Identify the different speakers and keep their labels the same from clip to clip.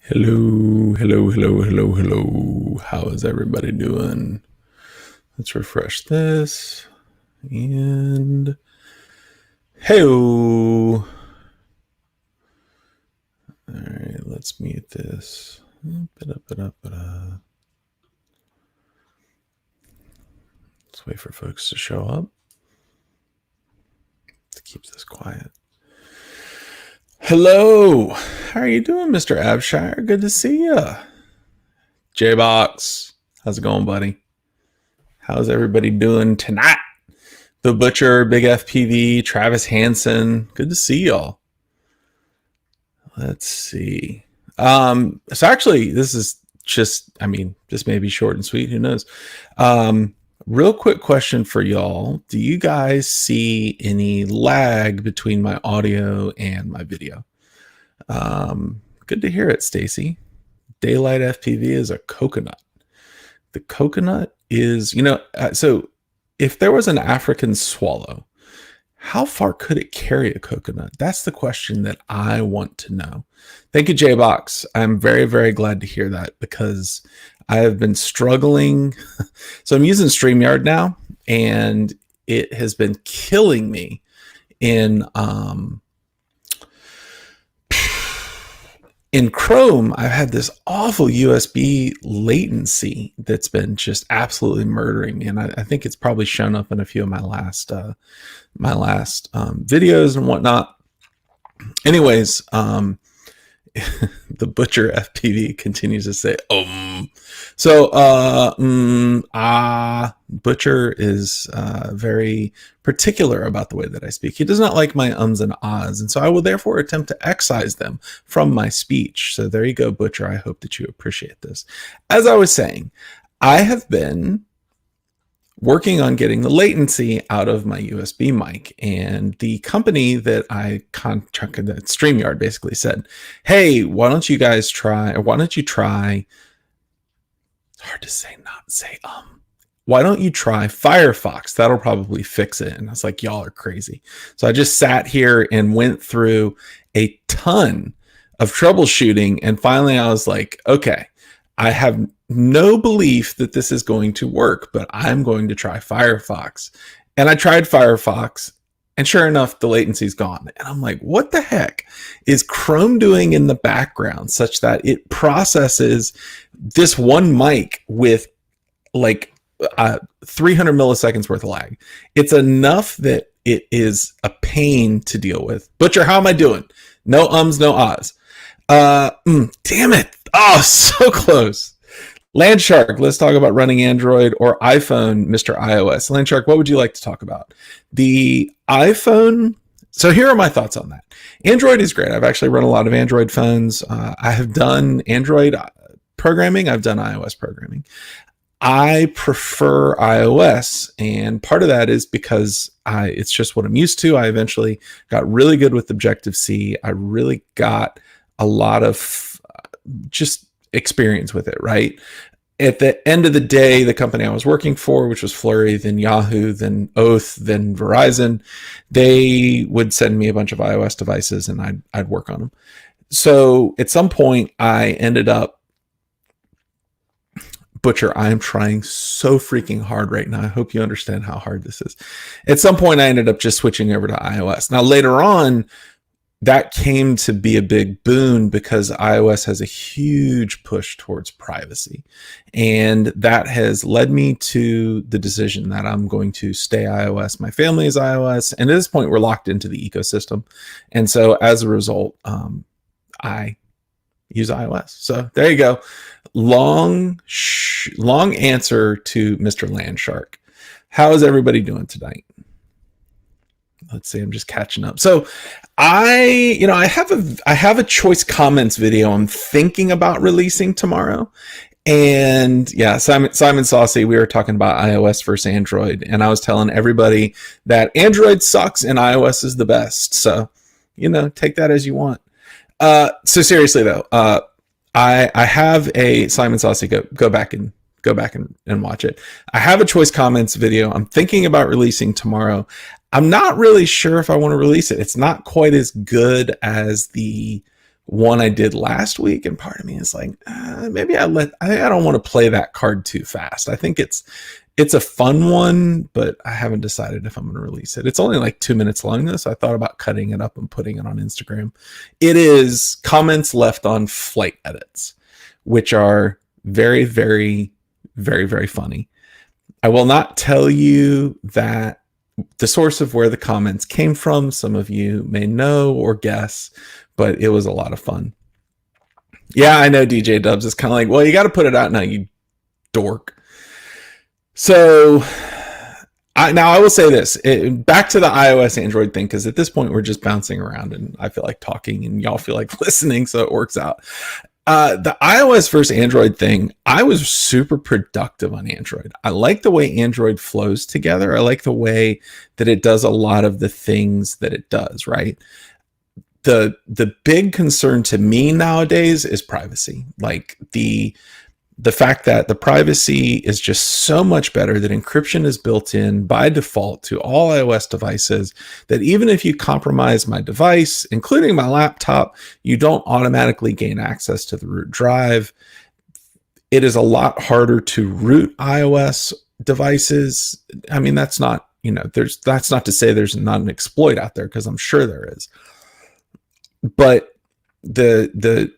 Speaker 1: Hello, hello, hello, hello, hello. How is everybody doing? Let's refresh this. And hey, all right, let's mute this. Let's wait for folks to show up. Let's keep this quiet. Hello, how are you doing, Mr. Abshire? Good to see you. J-Box, how's it going, buddy? How's everybody doing tonight? The Butcher, Big FPV, Travis Hansen. Good to see y'all. Let's see. So actually, this is just, this may be short and sweet. Who knows? Real quick question for y'all. Do you guys see any lag between my audio and my video? Good to hear it, Stacy. Daylight FPV is a coconut. The coconut is, so if there was an African swallow, how far could it carry a coconut? That's the question that I want to know. Thank you, J-Box. I'm very, very glad to hear that because I have been struggling. So I'm using StreamYard now, and it has been killing me in Chrome. I've had this awful USB latency that's been just absolutely murdering me, and I think it's probably shown up in a few of my last videos and whatnot. Anyways, the Butcher FPV continues to say Butcher is very particular about the way that I speak. He does not like my ums and ahs, and so I will therefore attempt to excise them from my speech. So there you go, Butcher. I hope that you appreciate this. As I was saying, I have been working on getting the latency out of my USB mic, and the company that I contracted, that StreamYard, basically said, hey, why don't you try, hard to say, not say, why don't you try Firefox? That'll probably fix it. And I was like, y'all are crazy. So I just sat here and went through a ton of troubleshooting, and finally I was like, okay, I have no belief that this is going to work, but I'm going to try Firefox. And I tried Firefox, and sure enough, the latency's gone. And I'm like, what the heck is Chrome doing in the background such that it processes this one mic with like 300 milliseconds worth of lag? It's enough that it is a pain to deal with. Butcher, how am I doing? No ums, no ahs. Damn it. Oh, so close. Landshark, let's talk about running Android or iPhone, Mr. iOS. Landshark, what would you like to talk about? The iPhone. So here are my thoughts on that. Android is great. I've actually run a lot of Android phones. I have done Android programming. I've done iOS programming. I prefer iOS, and part of that is because it's just what I'm used to. I eventually got really good with Objective-C. I really got a lot of just experience with it, right? At the end of the day, the company I was working for, which was Flurry, then Yahoo, then Oath, then Verizon, they would send me a bunch of iOS devices and I'd work on them. So at some point I ended up, Butcher, I am trying so freaking hard right now. I hope you understand how hard this is. At some point I ended up just switching over to iOS. Now later on, that came to be a big boon because iOS has a huge push towards privacy. And that has led me to the decision that I'm going to stay iOS. My family is iOS. And at this point, we're locked into the ecosystem. And so as a result, I use iOS. So there you go. Long answer to Mr. Landshark. How is everybody doing tonight? Let's see, I'm just catching up. So I have a choice comments video I'm thinking about releasing tomorrow. And yeah, Simon Saucy, we were talking about iOS versus Android, and I was telling everybody that Android sucks and iOS is the best. So, take that as you want. So seriously though, I have a Simon Saucy, go back and watch it. I have a choice comments video I'm thinking about releasing tomorrow. I'm not really sure if I want to release it. It's not quite as good as the one I did last week, and part of me is like, maybe I don't want to play that card too fast. I think it's a fun one, but I haven't decided if I'm going to release it. It's only like 2 minutes long though, so I thought about cutting it up and putting it on Instagram. It is comments left on flight edits, which are very, very, very, very funny. I will not tell you that the source of where the comments came from. Some of you may know or guess, but it was a lot of fun. Yeah, I know DJ Dubs is kind of like, well, you got to put it out now, you dork. So I will say this, back to the iOS Android thing, because at this point we're just bouncing around and I feel like talking and y'all feel like listening, so it works out. The iOS versus Android thing, I was super productive on Android. I like the way Android flows together. I like the way that it does a lot of the things that it does, right? The big concern to me nowadays is privacy. Like the fact that the privacy is just so much better, that encryption is built in by default to all iOS devices, that even if you compromise my device, including my laptop, you don't automatically gain access to the root drive. It is a lot harder to root iOS devices. I mean, that's not to say there's not an exploit out there, because I'm sure there is. But the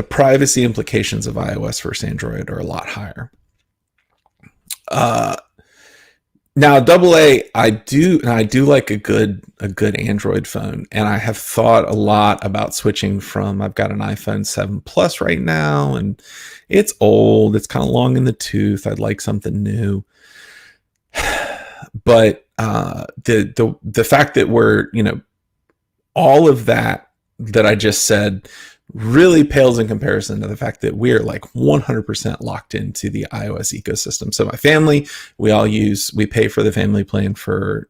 Speaker 1: privacy implications of iOS versus Android are a lot higher. Now, AA, I do like a good Android phone, and I have thought a lot about switching from. I've got an iPhone 7 Plus right now, and it's old. It's kind of long in the tooth. I'd like something new, but the fact that we're all of that I just said really pales in comparison to the fact that we're like 100% locked into the iOS ecosystem. So my family, we pay for the family plan for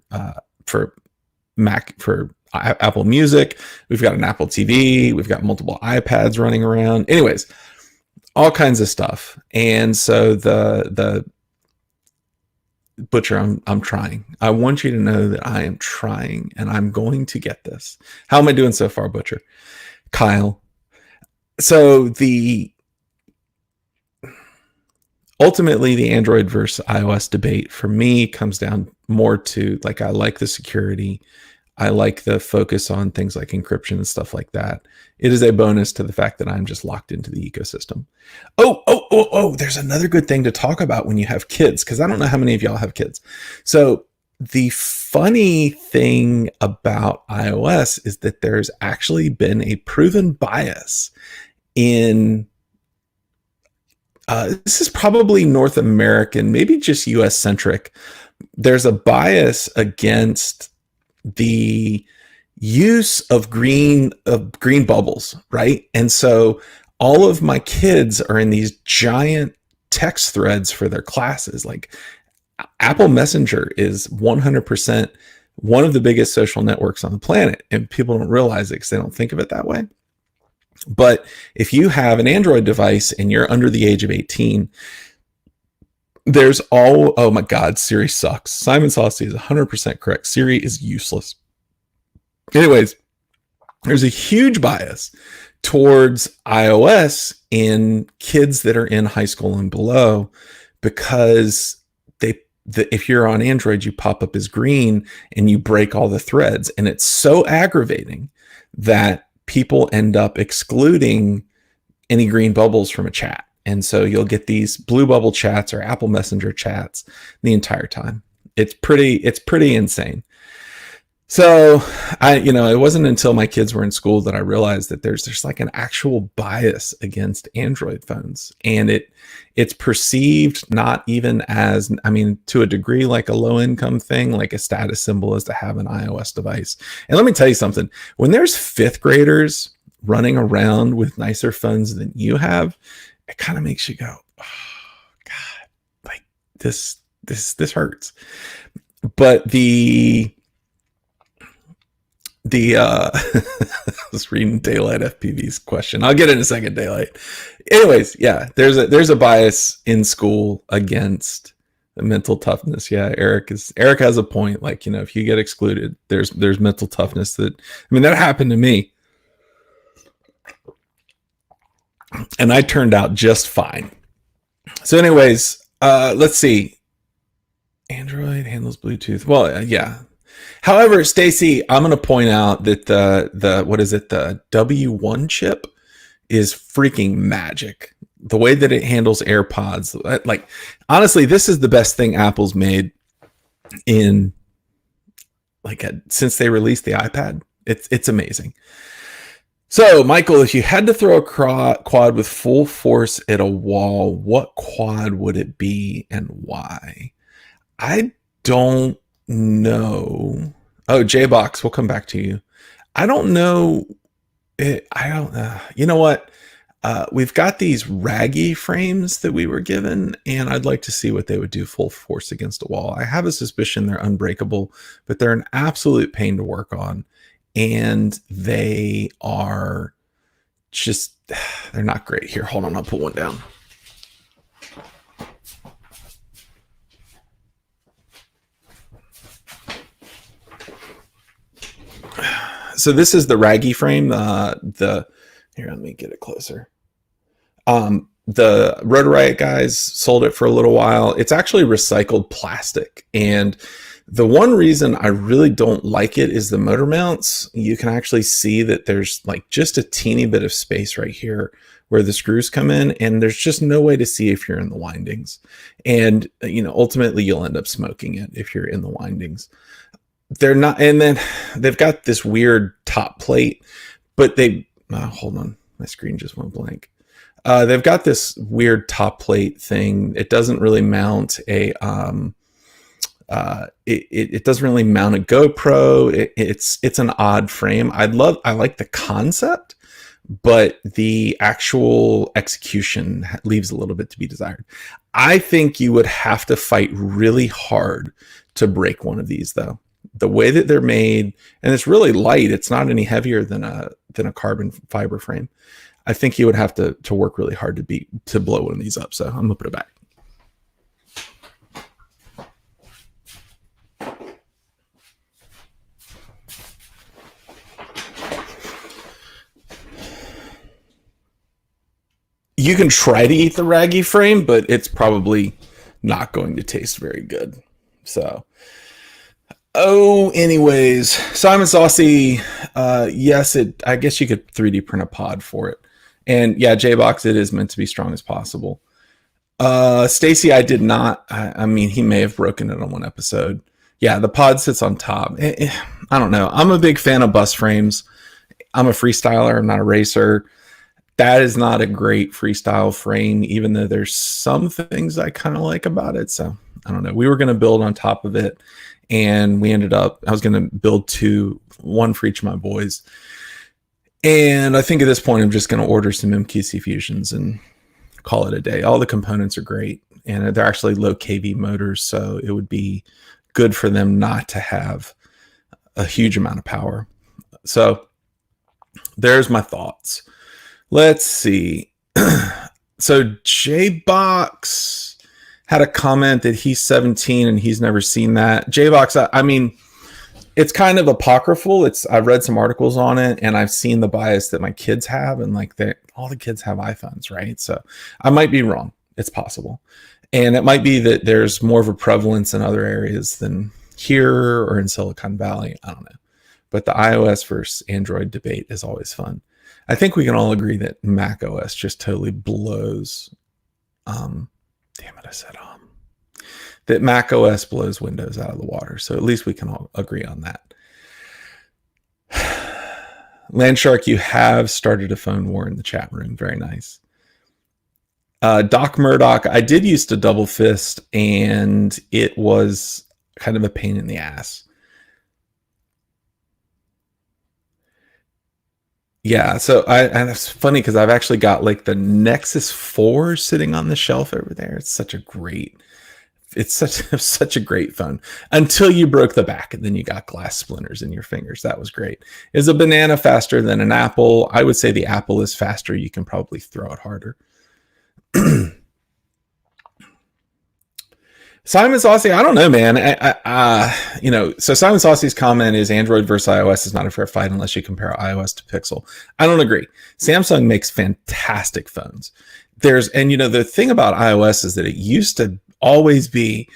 Speaker 1: Mac, for Apple Music. We've got an Apple TV. We've got multiple iPads running around. Anyways, all kinds of stuff. And so the Butcher, I'm trying. I want you to know that I am trying, and I'm going to get this. How am I doing so far, Butcher? Kyle. So ultimately the Android versus iOS debate for me comes down more to, like, I like the security. I like the focus on things like encryption and stuff like that. It is a bonus to the fact that I'm just locked into the ecosystem. Oh, there's another good thing to talk about when you have kids, because I don't know how many of y'all have kids. So the funny thing about iOS is that there's actually been a proven bias in this is probably North American, maybe just US centric. There's a bias against the use of green bubbles, right? And so all of my kids are in these giant text threads for their classes. Like, Apple Messenger is 100% one of the biggest social networks on the planet, and people don't realize it because they don't think of it that way. But if you have an Android device and you're under the age of 18, there's oh my God, Siri sucks. Simon Saucy is 100% correct. Siri is useless. Anyways, there's a huge bias towards iOS in kids that are in high school and below, because if you're on Android, you pop up as green and you break all the threads. And it's so aggravating that people end up excluding any green bubbles from a chat. And so you'll get these blue bubble chats or Apple Messenger chats the entire time. It's pretty insane. So it wasn't until my kids were in school that I realized that there's like an actual bias against Android phones, and it's perceived not even as, to a degree, like a low income thing, like a status symbol is to have an iOS device. And let me tell you something, when there's fifth graders running around with nicer phones than you have, it kind of makes you go, oh God, like this hurts. But I was reading Daylight FPV's question. I'll get in a second, Daylight. Anyways, yeah, there's a bias in school against the mental toughness. Yeah, Eric has a point. Like, if you get excluded, there's mental toughness that happened to me. and I turned out just fine. So anyways, let's see. Android handles Bluetooth. Well, yeah. However, Stacy, I'm going to point out that the what is it? The W1 chip is freaking magic. The way that it handles AirPods, like honestly, this is the best thing Apple's made in since they released the iPad. It's amazing. So, Michael, if you had to throw a quad with full force at a wall, what quad would it be and why? I don't know. Oh, J-Box, we'll come back to you. I don't know. I don't know. You know what? We've got these raggy frames that we were given, and I'd like to see what they would do full force against a wall. I have a suspicion they're unbreakable, but they're an absolute pain to work on. And they are just, they're not great. Here, hold on, I'll put one down. So this is the raggy frame. Here, let me get it closer. The Rotor Riot guys sold it for a little while. It's actually recycled plastic, and the one reason I really don't like it is the motor mounts. You can actually see that there's like just a teeny bit of space right here where the screws come in, and there's just no way to see if you're in the windings. And, ultimately you'll end up smoking it if you're in the windings. They're not, and then they've got this weird top plate, but hold on, my screen just went blank. They've got this weird top plate thing. It doesn't really mount it doesn't really mount a GoPro. It's an odd frame. I like the concept, but the actual execution leaves a little bit to be desired. I think you would have to fight really hard to break one of these, though. The way that they're made, and it's really light. It's not any heavier than a carbon fiber frame. I think you would have to work really hard to blow one of these up. So I'm gonna put it back. You can try to eat the raggy frame, but it's probably not going to taste very good. So, anyways, Simon Saucy, yes, I guess you could 3D print a pod for it. And yeah, J-Box, it is meant to be strong as possible. Stacy, I did not. I mean, he may have broken it on one episode. Yeah, the pod sits on top. I don't know. I'm a big fan of bus frames. I'm a freestyler. I'm not a racer. That is not a great freestyle frame, even though there's some things I kind of like about it. So I don't know. We were going to build on top of it, and I was going to build one for each of my boys. And I think at this point, I'm just going to order some MQC Fusions and call it a day. All the components are great, and they're actually low kV motors, so it would be good for them not to have a huge amount of power. So there's my thoughts. Let's see. So J-Box had a comment that he's 17 and he's never seen that. J-Box, I mean, it's kind of apocryphal. I've read some articles on it, and I've seen the bias that my kids have, and all the kids have iPhones, right? So I might be wrong. It's possible. And it might be that there's more of a prevalence in other areas than here or in Silicon Valley. I don't know. But the iOS versus Android debate is always fun. I think we can all agree that Mac OS just totally blows. Damn it, I said that Mac OS blows Windows out of the water. So at least we can all agree on that. Landshark, you have started a phone war in the chat room. Very nice. Doc Murdoch, I did use to double fist, and it was kind of a pain in the ass. Yeah, so and it's funny because I've actually got like the Nexus 4 sitting on the shelf over there. It's such a great phone until you broke the back, and then you got glass splinters in your fingers. That was great. Is a banana faster than an apple? I would say the apple is faster. You can probably throw it harder. Simon Saucy, I don't know, man. So Simon Saucy's comment is Android versus iOS is not a fair fight unless you compare iOS to Pixel. I don't agree. Samsung makes fantastic phones. The thing about iOS is that it used to always be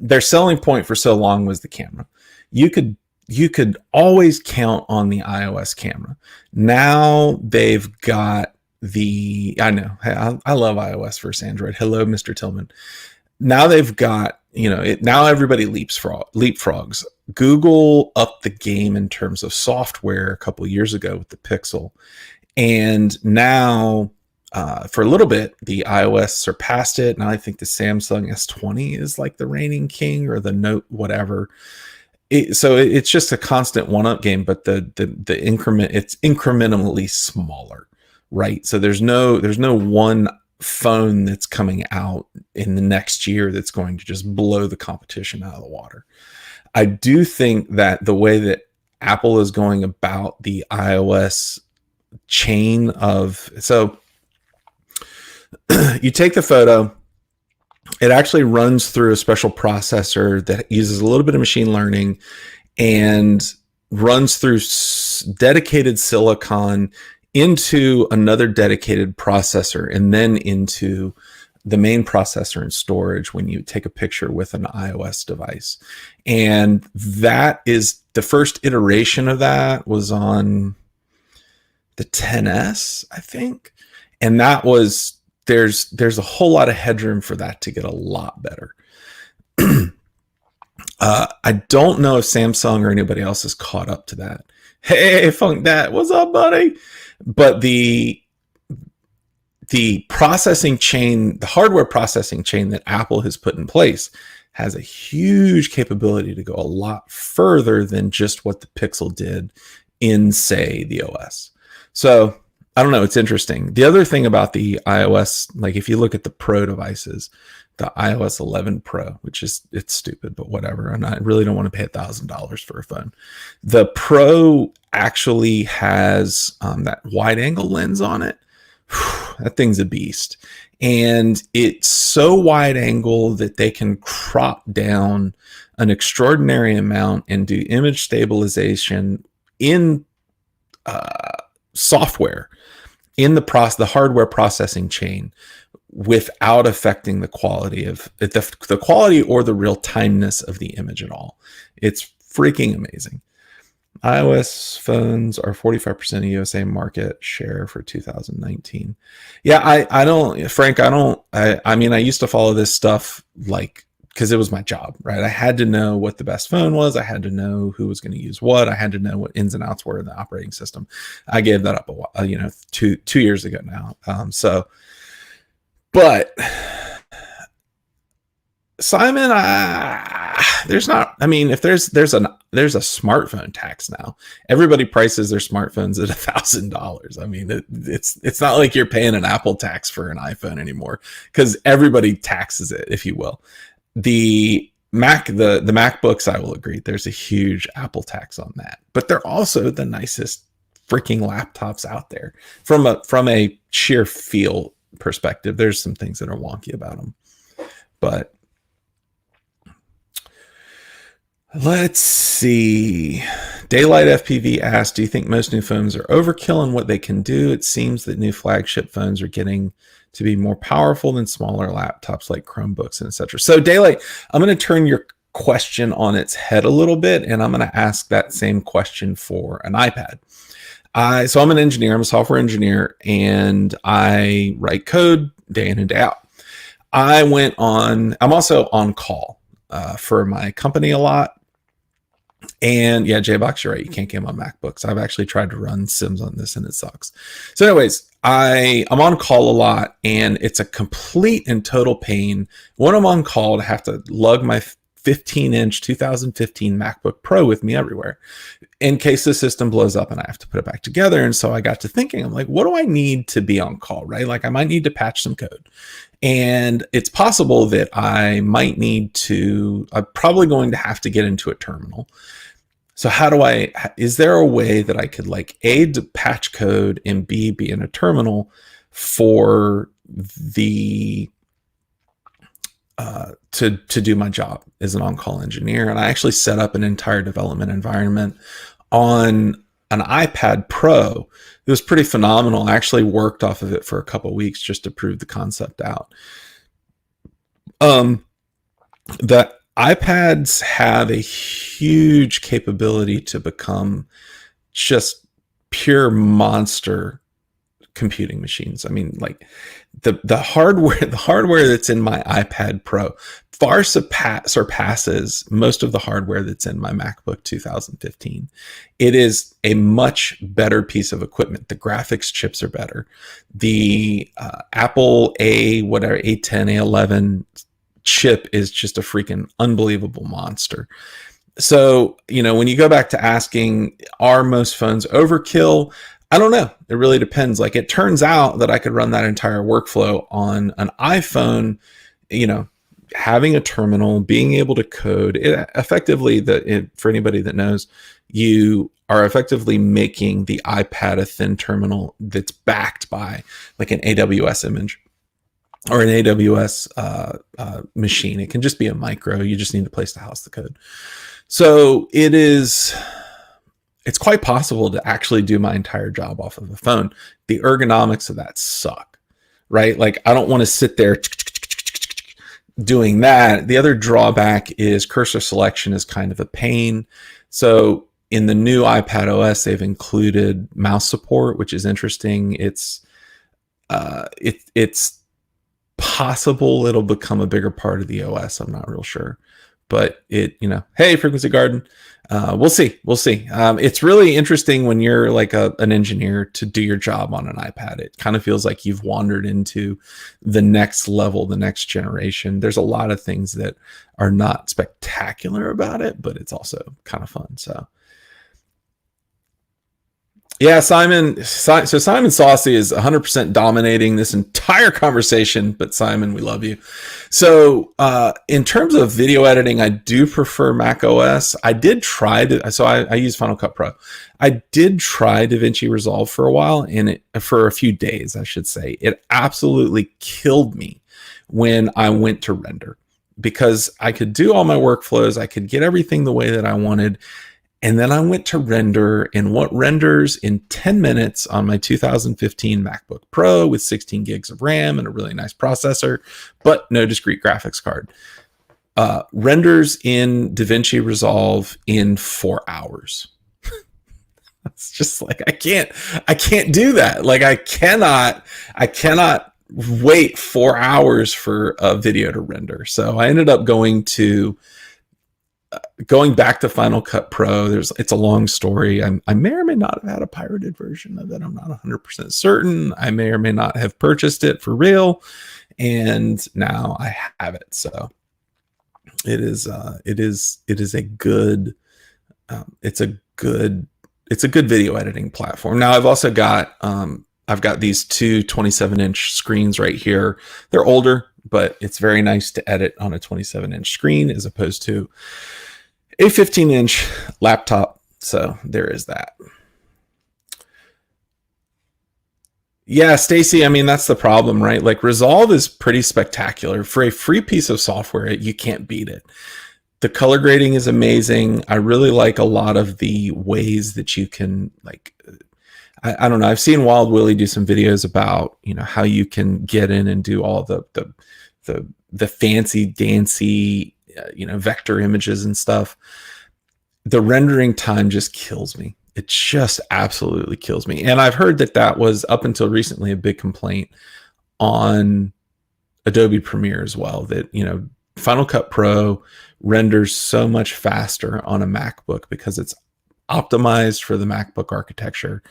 Speaker 1: their selling point for so long was the camera. You could always count on the iOS camera. Now they've got I know, I love iOS versus Android. Hello, Mr. Tillman. Now they've got, now everybody leapfrogs. Google upped the game in terms of software a couple of years ago with the Pixel. And now, for a little bit, the iOS surpassed it. Now I think the Samsung S20 is like the reigning king, or the Note whatever. So it's just a constant one-up game, but the increment, it's incrementally smaller, right? So there's no one phone that's coming out in the next year that's going to just blow the competition out of the water. I do think that the way that Apple is going about the iOS chain so you take the photo, it actually runs through a special processor that uses a little bit of machine learning and runs through dedicated silicon into another dedicated processor, and then into the main processor and storage when you take a picture with an iOS device. And that is the first iteration of that was on the XS, I think. And that was, there's a whole lot of headroom for that to get a lot better. I don't know if Samsung or anybody else has caught up to that. Hey, Funk Dad, what's up, buddy? But the processing chain, the hardware processing chain that Apple has put in place has a huge capability to go a lot further than just what the Pixel did in, say, the OS. So I don't know. It's interesting. The other thing about the iOS, like if you look at the Pro devices, the iOS 11 Pro, which is, it's stupid, but whatever. And I really don't want to pay $1,000 for a phone. The Pro actually has that wide angle lens on it. That thing's a beast. And it's so wide angle that they can crop down an extraordinary amount and do image stabilization in software, in the hardware processing chain, without affecting the quality of the quality or the real timeness of the image at all. It's freaking amazing. iOS phones are 45% of USA market share for 2019. Yeah, I mean, I used to follow this stuff like, because it was my job, right? I had to know what the best phone was. I had to know who was going to use what. I had to know what ins and outs were in the operating system. I gave that up two years ago now. But Simon, there's not. I mean, if there's a smartphone tax now, everybody prices their smartphones at $1,000. I mean, it's not like you're paying an Apple tax for an iPhone anymore, because everybody taxes it, if you will. The MacBooks, I will agree, there's a huge Apple tax on that, but they're also the nicest freaking laptops out there from a sheer feel perspective. There's some things that are wonky about them, but let's see. Daylight FPV asked, do you think most new phones are overkill in what they can do? It seems that new flagship phones are getting to be more powerful than smaller laptops like Chromebooks and etc. So Daylight, I'm going to turn your question on its head a little bit, and I'm going to ask that same question for an iPad. So I'm an engineer, I'm a software engineer, and I write code day in and day out. I'm also on call for my company a lot. And yeah, J-Box, you're right, you can't game on MacBooks. I've actually tried to run Sims on this and it sucks. So anyways, I'm on call a lot, and it's a complete and total pain when I'm on call to have to lug my 15-inch 2015 MacBook Pro with me everywhere in case the system blows up and I have to put it back together. And so I got to thinking, I'm like, what do I need to be on call, right? Like I might need to patch some code. And it's possible that I'm probably going to have to get into a terminal. So is there a way that I could like A, to patch code, and B, be in a terminal for the to do my job as an on-call engineer. And I actually set up an entire development environment on an iPad Pro. It was pretty phenomenal. I actually worked off of it for a couple of weeks just to prove the concept out. The iPads have a huge capability to become just pure monster computing machines. I mean, like the hardware that's in my iPad Pro far surpasses most of the hardware that's in my MacBook 2015. It is a much better piece of equipment. The graphics chips are better. The Apple A10, A11 chip is just a freaking unbelievable monster. So, when you go back to asking, are most phones overkill? I don't know. It really depends. Like, it turns out that I could run that entire workflow on an iPhone, having a terminal, being able to code it effectively. For anybody that knows, you are effectively making the iPad a thin terminal that's backed by like an AWS image or an AWS machine. It can just be a micro. You just need a place to house the code. So it's quite possible to actually do my entire job off of a phone. The ergonomics of that suck, right? Like, I don't want to sit there doing that. The other drawback is cursor selection is kind of a pain. So in the new iPad OS, they've included mouse support, which is interesting. It's possible it'll become a bigger part of the OS. I'm not real sure, but hey, Frequency Garden, we'll see. It's really interesting when you're like an engineer to do your job on an iPad. It kind of feels like you've wandered into the next level, the next generation. There's a lot of things that are not spectacular about it, but it's also kind of fun. So yeah, Simon Saucy is 100% dominating this entire conversation, but Simon, we love you. So in terms of video editing, I do prefer Mac OS. I did try I use Final Cut Pro. I did try DaVinci Resolve for a while, and for a few days, I should say. It absolutely killed me when I went to render, because I could do all my workflows, I could get everything the way that I wanted. And then I went to render, and what renders in 10 minutes on my 2015 MacBook Pro with 16 gigs of RAM and a really nice processor, but no discrete graphics card, renders in DaVinci Resolve in 4 hours. It's just like, I can't do that. Like, I cannot wait 4 hours for a video to render. So I ended up going back to Final Cut Pro. It's a long story. I may or may not have had a pirated version of it. I'm not 100% certain. I may or may not have purchased it for real, and now I have it. So it is a good video editing platform. Now I've also got these two 27-inch screens right here. They're older, but it's very nice to edit on a 27-inch screen as opposed to a 15-inch laptop. So there is that. Yeah, Stacy, I mean, that's the problem, right? Like, Resolve is pretty spectacular. For a free piece of software, you can't beat it. The color grading is amazing. I really like a lot of the ways that you can, like, I don't know. I've seen Wild Willie do some videos about, how you can get in and do all the fancy dancy, vector images and stuff. The rendering time just kills me. It just absolutely kills me. And I've heard that was up until recently a big complaint on Adobe Premiere as well, that, Final Cut Pro renders so much faster on a MacBook because it's optimized for the MacBook architecture.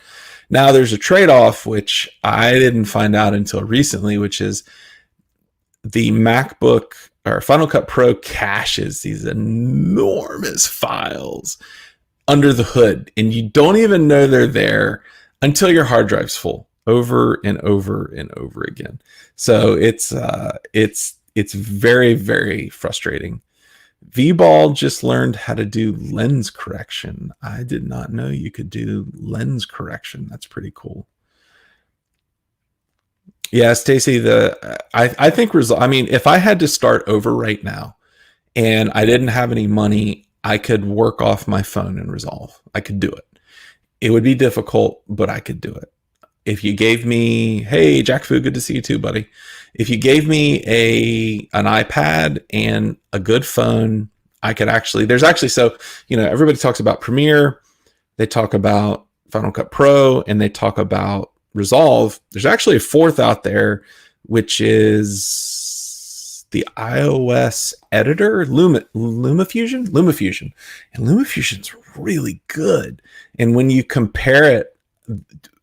Speaker 1: Now there's a trade-off, which I didn't find out until recently, which is the MacBook or Final Cut Pro caches these enormous files under the hood, and you don't even know they're there until your hard drive's full, over and over and over again. So it's very, very frustrating. V-Ball just learned how to do lens correction. I did not know you could do lens correction. That's pretty cool. Yeah, Stacy, I think I mean, if I had to start over right now and I didn't have any money, I could work off my phone and Resolve. I could do it. It would be difficult, but I could do it. If you gave me, hey, Jack Fu, good to see you too, buddy. If you gave me an iPad and a good phone, I could actually, there's actually, so, everybody talks about Premiere, they talk about Final Cut Pro, and they talk about Resolve. There's actually a fourth out there, which is the iOS editor, LumaFusion, and LumaFusion's really good. And when you compare it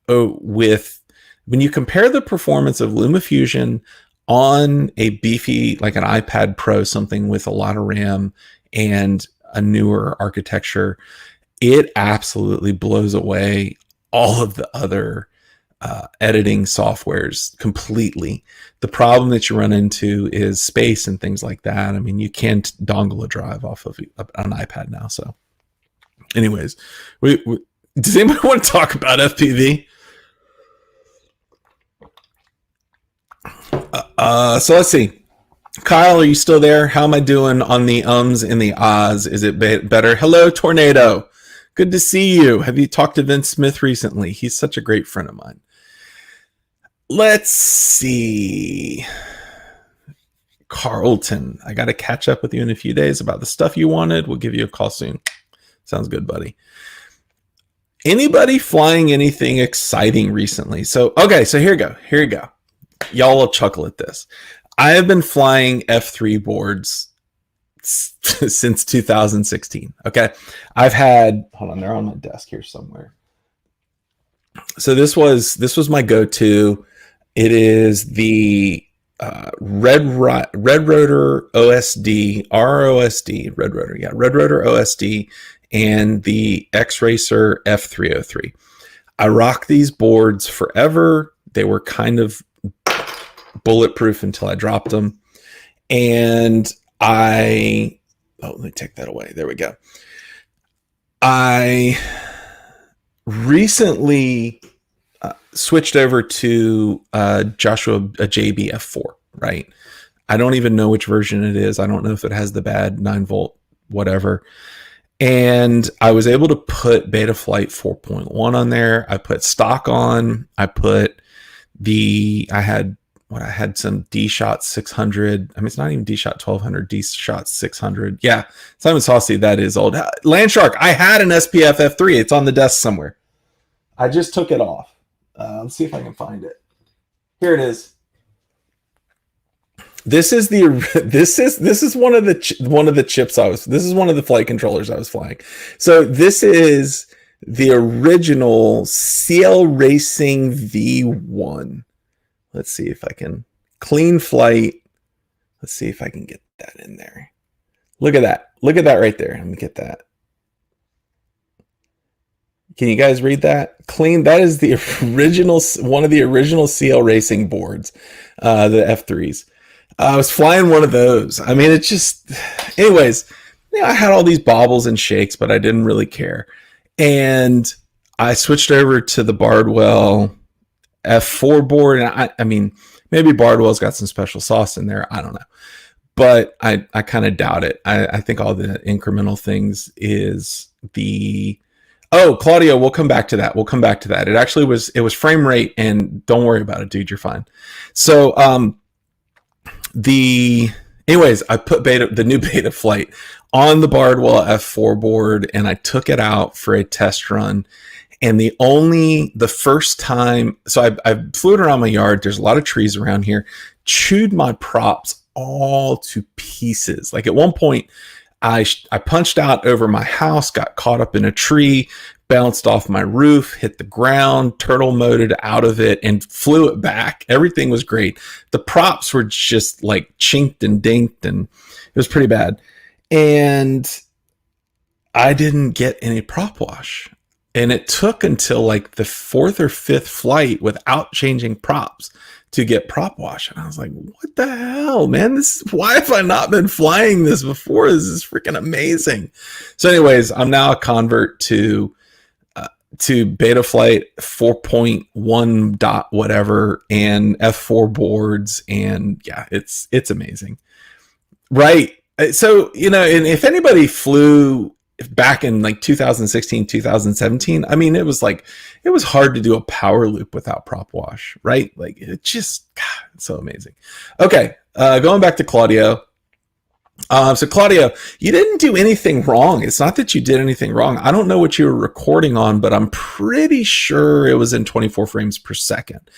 Speaker 1: when you compare the performance of LumaFusion on a beefy, like an iPad Pro, something with a lot of RAM and a newer architecture, it absolutely blows away all of the other editing softwares completely. The problem that you run into is space and things like that. I mean, you can't dongle a drive off of an iPad now. So anyways, does anybody want to talk about FPV? So let's see. Kyle, are you still there? How am I doing on the ums and the ahs? Is it better? Hello, Tornado. Good to see you. Have you talked to Vince Smith recently? He's such a great friend of mine. Let's see. Carlton, I got to catch up with you in a few days about the stuff you wanted. We'll give you a call soon. Sounds good, buddy. Anybody flying anything exciting recently? So here you go. Y'all will chuckle at this. I have been flying F3 boards since 2016. Okay. Hold on, they're on my desk here somewhere. So this was my go-to. It is the Red Rotor OSD, ROSD, Red Rotor OSD, and the X-Racer F303. I rocked these boards forever. They were kind of bulletproof until I dropped them. And let me take that away. There we go. I recently switched over to Joshua JB F4, right? I don't even know which version it is. I don't know if it has the bad 9-volt, whatever. And I was able to put Betaflight 4.1 on there. I put stock on. I had some D-Shot 600. I mean, it's not even D-Shot 1200, D-Shot 600. Yeah, Simon Saucy, that is old. Landshark, I had an SPF F3. It's on the desk somewhere. I just took it off. Let's see if I can find it. Here it is. This is one of the chips this is one of the flight controllers I was flying. So this is the original CL Racing V1. Let's see if I can clean flight. Let's see if I can get that in there. Look at that. Look at that right there. Let me get that. Can you guys read that? Clean. That is the original, one of the original CL Racing boards, the F3s. I was flying one of those. I mean, it's just, anyways, I had all these bobbles and shakes, but I didn't really care. And I switched over to the Bardwell F4 board. And I mean, maybe Bardwell's got some special sauce in there. I don't know. But I kind of doubt it. I think all the incremental things is Claudio, we'll come back to that. It actually was frame rate, and don't worry about it, dude. You're fine. So, anyways, I put the new Betaflight on the Bardwell F4 board, and I took it out for a test run. And the first time, so I flew it around my yard. There's a lot of trees around here. Chewed my props all to pieces. Like at one point, I punched out over my house, got caught up in a tree, bounced off my roof, hit the ground, turtle moded out of it, and flew it back. Everything was great. The props were just like chinked and dinked, and it was pretty bad. And I didn't get any prop wash. And it took until like the 4th or 5th flight without changing props to get prop wash. And I was like, what the hell, man? Why have I not been flying this before? This is freaking amazing. So anyways, I'm now a convert to to Betaflight 4.1 dot whatever and F4 boards, and yeah, it's amazing, right? So and if anybody flew back in like 2016, 2017, I mean, it was hard to do a power loop without prop wash, right? Like, it just, God, it's so amazing. Okay, going back to Claudio. So Claudio, you didn't do anything wrong. It's not that you did anything wrong. I don't know what you were recording on, but I'm pretty sure it was in 24 frames per second.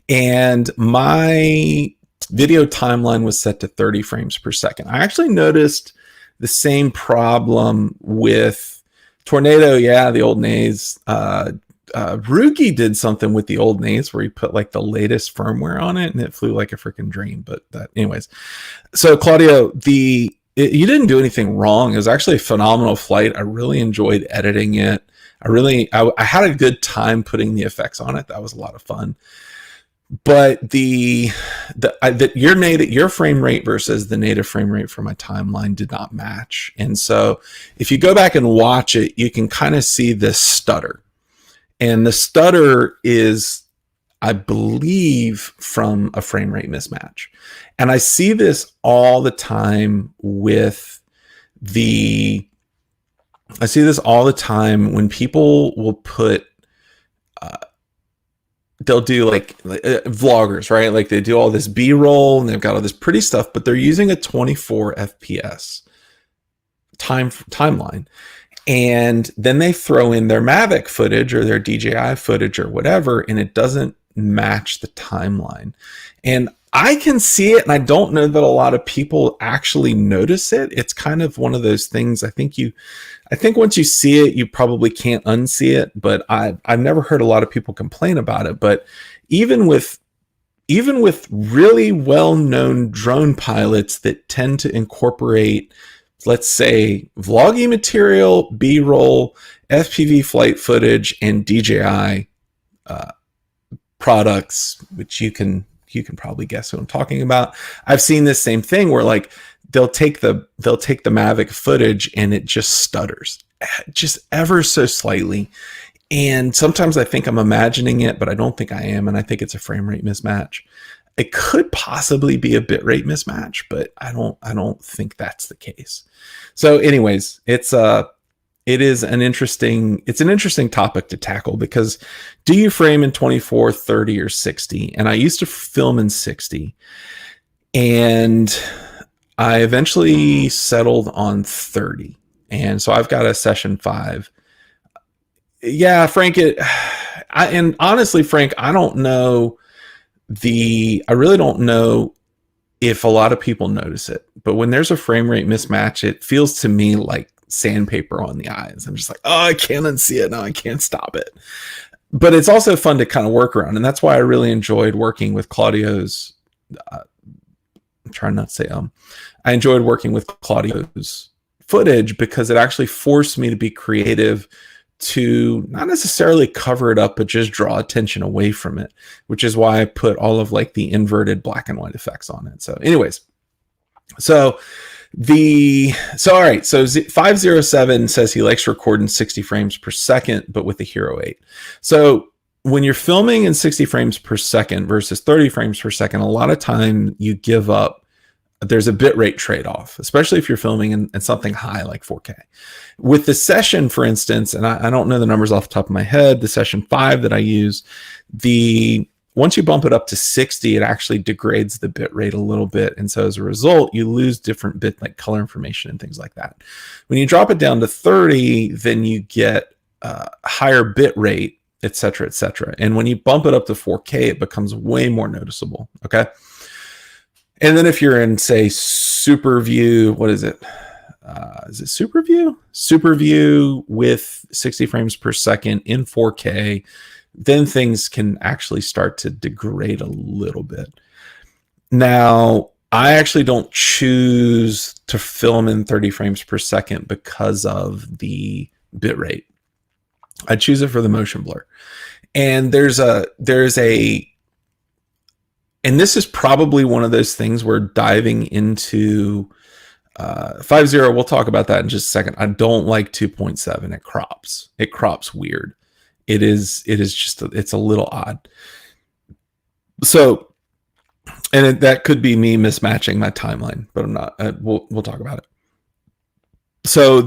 Speaker 1: And my video timeline was set to 30 frames per second. I actually noticed the same problem with Tornado. Yeah, the old Naze. Rugi did something with the old Naze where he put like the latest firmware on it and it flew like a freaking dream. But anyways, so Claudio, you didn't do anything wrong. It was actually a phenomenal flight. I really enjoyed editing it. I had a good time putting the effects on it. That was a lot of fun. But your frame rate versus the native frame rate for my timeline did not match. And so if you go back and watch it, you can kind of see this stutter. And the stutter is, I believe, from a frame rate mismatch. And I see this all the time when people will put, they'll do like vloggers, right? Like they do all this B-roll and they've got all this pretty stuff, but they're using a 24 FPS timeline. And then they throw in their Mavic footage or their DJI footage or whatever, and it doesn't match the timeline. And I can see it, and I don't know that a lot of people actually notice it. It's kind of one of those things. I think once you see it, you probably can't unsee it. But I've never heard a lot of people complain about it. But even with really well-known drone pilots that tend to incorporate, let's say, vlogging material, B-roll, FPV flight footage, and DJI products, which you can probably guess who I'm talking about. I've seen this same thing where like they'll take the Mavic footage and it just stutters, just ever so slightly. And sometimes I think I'm imagining it, but I don't think I am, and I think it's a frame rate mismatch. It could possibly be a bitrate mismatch, but I don't think that's the case. So anyways, it's an interesting topic to tackle, because do you frame in 24, 30, or 60? And I used to film in 60, and I eventually settled on 30. And so I've got a Session 5. Yeah, Frank, and honestly, Frank, I really don't know if a lot of people notice it, but when there's a frame rate mismatch, it feels to me like sandpaper on the eyes. I'm just like, oh, I can't unsee it. No, I can't stop it. But it's also fun to kind of work around. And that's why I really enjoyed working with Claudio's, I'm trying not to say, I enjoyed working with Claudio's footage, because it actually forced me to be creative, to not necessarily cover it up, but just draw attention away from it, which is why I put all of like the inverted black and white effects on it. So anyways, all right. So 507 says he likes recording 60 frames per second, but with the Hero 8. So when you're filming in 60 frames per second versus 30 frames per second, a lot of time you give up. There's a bitrate trade-off, especially if you're filming in something high like 4K. With the Session, for instance, and I don't know the numbers off the top of my head, the Session 5 that I use, once you bump it up to 60, it actually degrades the bitrate a little bit. And so as a result, you lose different bit like color information and things like that. When you drop it down to 30, then you get higher bitrate, et cetera, et cetera. And when you bump it up to 4K, it becomes way more noticeable. Okay. And then if you're in, say, Super View, what is it? Is it Super View? Super View with 60 frames per second in 4K, then things can actually start to degrade a little bit. Now, I actually don't choose to film in 30 frames per second because of the bitrate. I choose it for the motion blur. And and this is probably one of those things where diving into 5.0, we'll talk about that in just a second. I don't like 2.7. It crops weird. it is just it's a little odd. So, and that could be me mismatching my timeline, but I'm not. We'll talk about it. So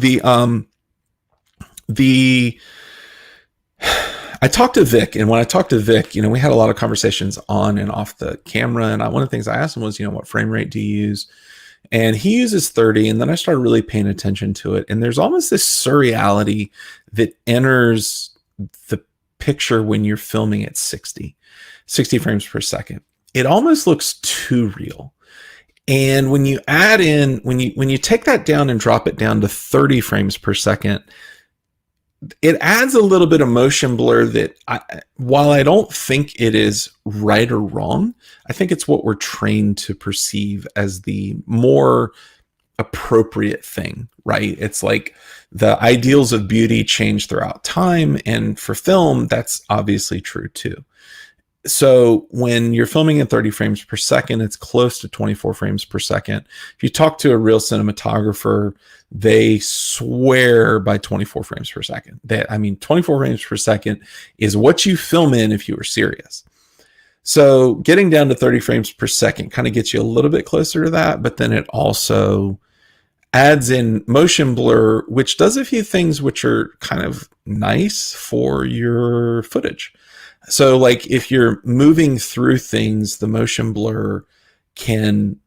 Speaker 1: I talked to Vic, and when I talked to Vic, we had a lot of conversations on and off the camera. And one of the things I asked him was, what frame rate do you use? And he uses 30. And then I started really paying attention to it. And there's almost this surreality that enters the picture when you're filming at 60 frames per second. It almost looks too real. And when you add in, when you take that down and drop it down to 30 frames per second, it adds a little bit of motion blur that while I don't think it is right or wrong, I think it's what we're trained to perceive as the more appropriate thing, right? It's like the ideals of beauty change throughout time. And for film, that's obviously true too. So when you're filming at 30 frames per second, it's close to 24 frames per second. If you talk to a real cinematographer, they swear by 24 frames per second. 24 frames per second is what you film in if you were serious. So getting down to 30 frames per second kind of gets you a little bit closer to that, but then it also adds in motion blur, which does a few things which are kind of nice for your footage. So like if you're moving through things, the motion blur can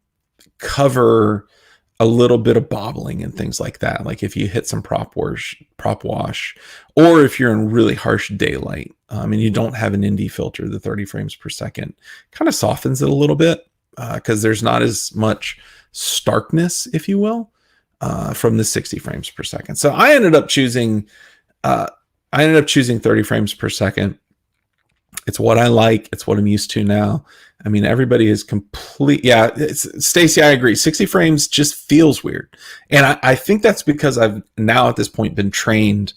Speaker 1: cover a little bit of bobbling and things like that. Like if you hit some prop wash, or if you're in really harsh daylight and you don't have an ND filter, the 30 frames per second kind of softens it a little bit because there's not as much starkness, if you will, from the 60 frames per second. So I ended up choosing 30 frames per second. It's what I like. It's what I'm used to now. I mean, everybody is complete. Yeah, Stacy, I agree. 60 frames just feels weird. And I think that's because I've now at this point been trained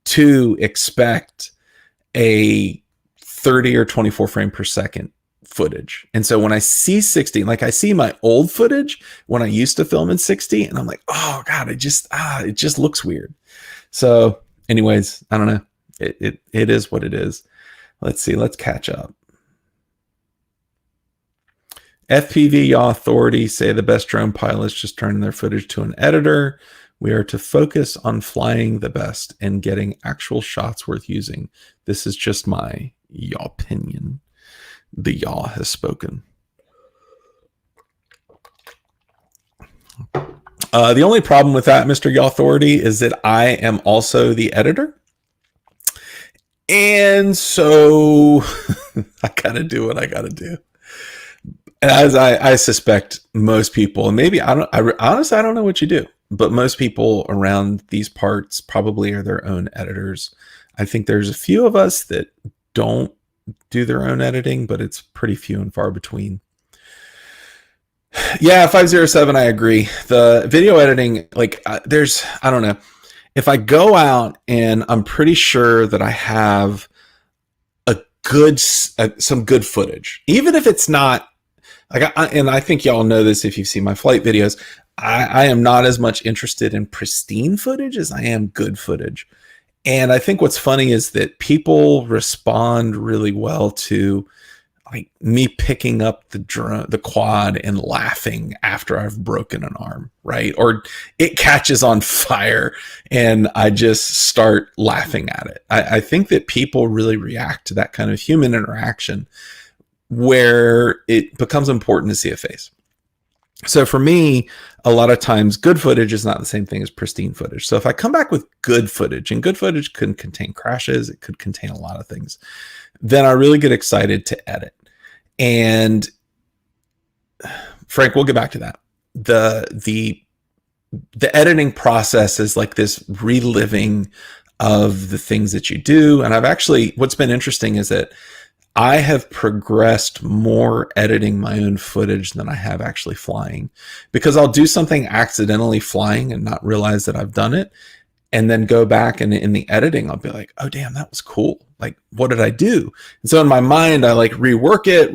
Speaker 1: to expect a 30 or 24 frame per second footage. And so when I see 60, like I see my old footage when I used to film in 60, and I'm like, oh God, it just looks weird. So anyways, I don't know. It is what it is. Let's see. Let's catch up. FPV Yaw Authority say the best drone pilots just turn their footage to an editor. We are to focus on flying the best and getting actual shots worth using. This is just my Yaw opinion. The Yaw has spoken. The only problem with that, Mr. Yaw Authority, is that I am also the editor. And so I gotta do what I gotta do. As I suspect most people, and maybe honestly, I don't know what you do, but most people around these parts probably are their own editors. I think there's a few of us that don't do their own editing, but it's pretty few and far between. Yeah, 507, I agree. The video editing, like I don't know. If I go out and I'm pretty sure that I have some good footage, even if it's not like, and I think y'all know this if you've seen my flight videos, I am not as much interested in pristine footage as I am good footage. And I think what's funny is that people respond really well to like me picking up the quad and laughing after I've broken an arm, right? Or it catches on fire and I just start laughing at it. I think that people really react to that kind of human interaction where it becomes important to see a face. So for me, a lot of times good footage is not the same thing as pristine footage. So if I come back with good footage, and good footage could contain crashes, it could contain a lot of things, then I really get excited to edit. And Frank, we'll get back to that. The editing process is like this reliving of the things that you do. And what's been interesting is that I have progressed more editing my own footage than I have actually flying, because I'll do something accidentally flying and not realize that I've done it. And then go back and in the editing, I'll be like, oh, damn, that was cool. Like, what did I do? And so in my mind, I like rework it,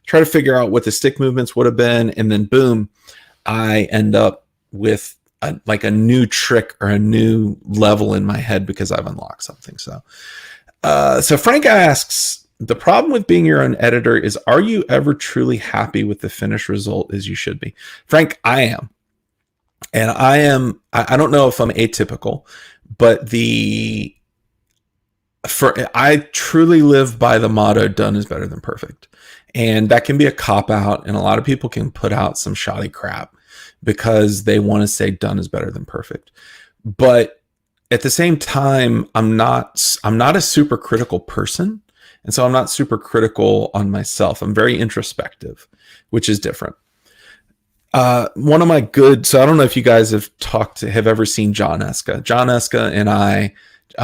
Speaker 1: try to figure out what the stick movements would have been. And then boom, I end up with like a new trick or a new level in my head because I've unlocked something. So Frank asks, the problem with being your own editor is, are you ever truly happy with the finished result as you should be? Frank, I am. And I don't know if I'm atypical, but I truly live by the motto, done is better than perfect. And that can be a cop out. And a lot of people can put out some shoddy crap because they want to say done is better than perfect. But at the same time, I'm not a super critical person. And so I'm not super critical on myself. I'm very introspective, which is different. One of my so I don't know if you guys have ever seen John Eska. John Eska and I,